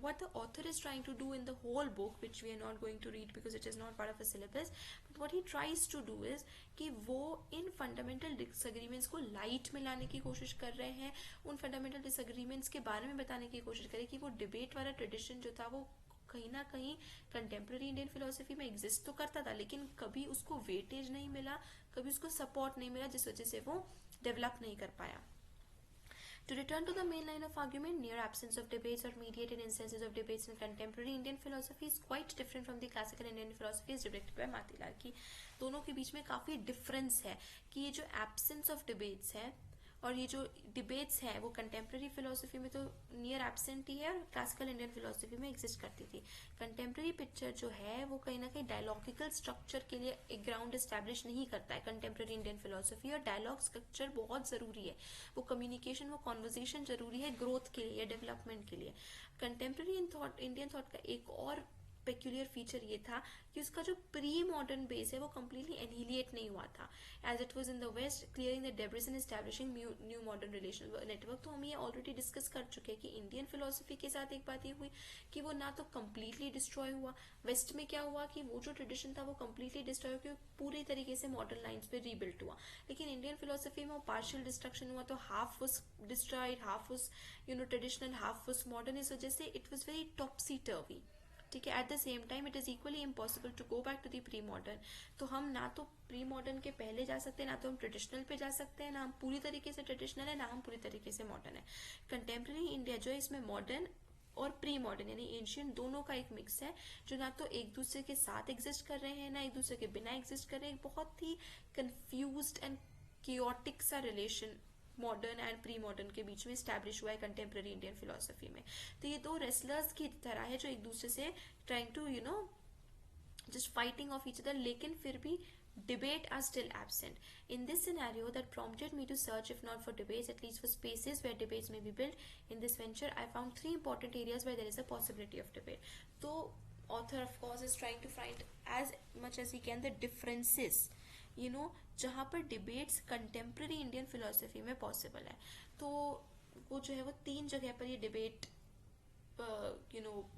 what the author is trying to do in the whole book, which we are not going to read because it is not part of a syllabus, but what he tries to do is कि वो इन fundamental disagreements को light में लाने की कोशिश कर रहे हैं, उन फंडामेंटल डिसएग्रीमेंट्स के बारे में बताने की कोशिश करें कि वो डिबेट वाला ट्रेडिशन जो था वो कहीं ना कहीं कंटेम्प्रेरी इंडियन फिलोसफी में एग्जिस्ट तो करता था, लेकिन कभी उसको वेटेज नहीं मिला, कभी उसको सपोर्ट नहीं मिला, जिस वजह से वो डेवलप नहीं कर पाया. To return to the main line of argument, near absence of debates or mediated instances of debates in contemporary Indian philosophy is quite different from the classical Indian philosophy as depicted by Matilal. कि दोनों के बीच में काफ़ी difference है कि ये जो absence of debates है और ये जो डिबेट्स हैं वो कंटेम्प्रेरी फिलोसफी में तो नियर एब्सेंट ही है और क्लासिकल इंडियन फिलोसफी में एग्जिस्ट करती थी. कंटेम्प्रेरी पिक्चर जो है वो कहीं ना कहीं डायलॉगिकल स्ट्रक्चर के लिए एक ग्राउंड एस्टैब्लिश नहीं करता है कंटेम्प्रेरी इंडियन फिलोसफी, और डायलॉग स्ट्रक्चर बहुत ज़रूरी है, वो कम्युनिकेशन, वो कॉन्वर्जेशन जरूरी है ग्रोथ के लिए, डेवलपमेंट के लिए. कंटेम्प्रेरी इंडियन थॉट का एक और पेक्यूलियर फीचर ये था कि उसका जो प्री मॉडर्न बेस है वो कम्प्लीटली एनहिलिएट नहीं हुआ था as it was in the west, clearing the debris and establishing new modern relation network. तो हम ये ऑलरेडी डिस्कस कर चुके हैं कि इंडियन फिलोसफी के साथ एक बात ये हुई कि वो ना तो कम्प्लीटली डिस्ट्रॉय हुआ, वेस्ट में क्या हुआ कि वो जो ट्रेडिशन था वो कम्प्लीटली डिस्ट्रॉय होकर पूरी तरीके से मॉडर्न लाइन्स पे रीबिल्ट हुआ. लेकिन इंडियन फिलोसफी में वो पार्शियल डिस्ट्रक्शन हुआ, तो half was destroyed, half was traditional, half was modern. इस वजह से it was very topsy turvy. ठीक है. At the same time it is equally impossible to go back to the pre modern. तो हम ना तो प्री मॉडर्न के पहले जा सकते हैं, ना तो हम ट्रेडिशनल पे जा सकते हैं, ना हम पूरी तरीके से ट्रेडिशनल है, ना हम पूरी तरीके से मॉडर्न है. कंटेम्प्रेरी इंडिया जो है इसमें मॉडर्न और प्री मॉडर्न यानी एंशियंट दोनों का एक मिक्स है, जो ना तो एक दूसरे के साथ एग्जिस्ट कर रहे हैं ना एक दूसरे के बिना एग्जिस्ट कर रहे हैं. एक बहुत ही कंफ्यूज्ड एंड कियोटिक सा relation modern and pre modern के बीच में स्टैब्लिश हुआ है कंटेम्प्रेरी इंडियन फिलोसफी में. तो ये दो रेसलर्स की तरह है जो एक दूसरे से trying to just fighting off each other, लेकिन फिर भी debate are still absent. In this scenario that prompted me to search, if not for debates, at least for spaces where debates may be built. In this venture, I found 3 important areas where there is a possibility of debate. So, author of course is trying to find as much as he can the differences, जहाँ पर debates contemporary Indian philosophy में possible है. तो वो जो है वो 3 जगह पर ये डिबेट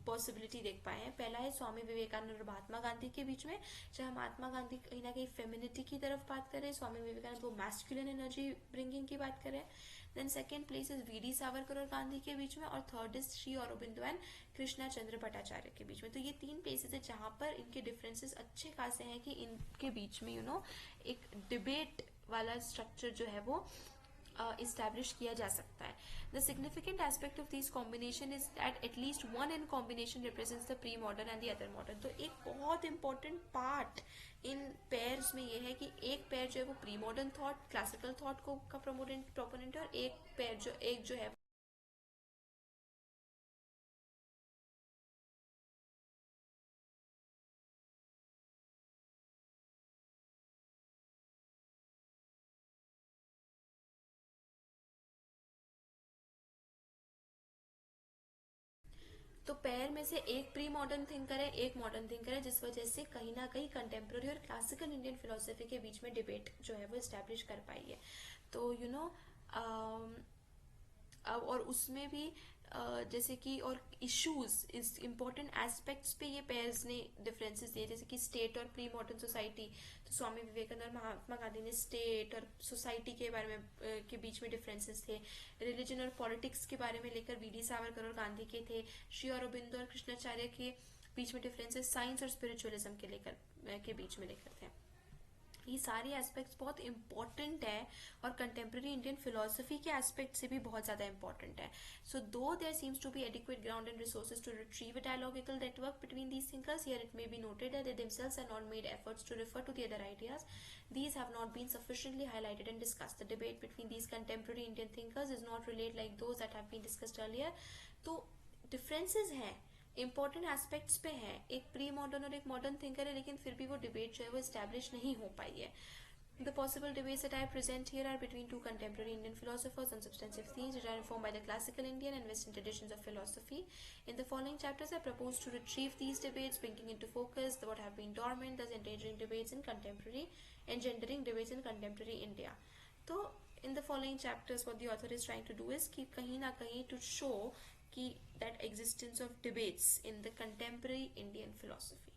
पॉसिबिलिटी देख पाए हैं. पहला है स्वामी विवेकानंद और महात्मा गांधी के बीच में, जहाँ महात्मा गांधी कहीं ना कहीं फेमिनिटी की तरफ बात कर रहे हैं, स्वामी विवेकानंद वो मैस्कुलिन एनर्जी ब्रिंगिंग की बात कर रहे हैं. Then second place is V D. Savarkar और गांधी के बीच में, और third is Shri Aurobindo and Krishna Chandra Bhattacharya के बीच में. तो ये 3 प्लेसेस है जहाँ पर इनके डिफरेंसेस अच्छे खासे हैं कि इनके बीच में एक डिबेट वाला स्ट्रक्चर जो है वो establish किया जा सकता है. The significant aspect of these combination is that at least one in combination represents the pre-modern and the other modern. तो एक बहुत important part इन pairs में ये है कि एक pair जो है वो pre-modern thought, classical thought को का proponent है, और एक जो है तो पेयर में से एक प्री मॉडर्न थिंकर है, एक मॉडर्न थिंकर है, जिस वजह से कहीं ना कहीं कंटेम्प्रेरी और क्लासिकल इंडियन फिलोसफी के बीच में डिबेट जो है वो इस्टेब्लिश कर पाई है। तो अब और उसमें भी जैसे कि और इश्यूज इस इम्पोर्टेंट एस्पेक्ट्स पे ये पेयर्स ने डिफरेंसेस दिए, जैसे कि स्टेट और प्री मॉडर्न सोसाइटी। तो स्वामी विवेकानंद और महात्मा गांधी ने स्टेट और सोसाइटी के बारे में के बीच में डिफरेंसेस थे। रिलीजन और पॉलिटिक्स के बारे में लेकर वीडी सावरकर और गांधी के थे। श्री अरबिंदो और कृष्णाचार्य के बीच में डिफरेंसेस साइंस और स्पिरिचुअलिज्म के बीच में लेकर थे। ये सारे एस्पेक्ट्स बहुत इंपॉर्टेंट है और कंटेम्प्रेरी इंडियन फिलोसफी के एस्पेक्ट से भी बहुत ज्यादा इंपॉर्टेंट है। So though there seems to be adequate ground and resources to retrieve a dialogical network between these thinkers, here it may be noted that they themselves have not made efforts to refer to the other ideas. These have not been sufficiently highlighted and discussed. The debate between these contemporary Indian thinkers is not related like those that have been discussed earlier. तो differences हैं, important aspects पे है, एक pre modern और एक modern thinker है, लेकिन फिर भी वो डिबेट जो है वो एस्टैब्लिश नहीं हो पाई है। The possible debates that I present here are between two contemporary Indian philosophers on substantive themes which are informed by the classical Indian and Western traditions of philosophy. In the following chapters, I propose to retrieve these debates, bringing into focus what have been dormant, thus engendering debates in contemporary India. So, in the following chapters, what the author is trying to do is कि कहीं ना कहीं to show कि that existence of debates in the contemporary Indian philosophy.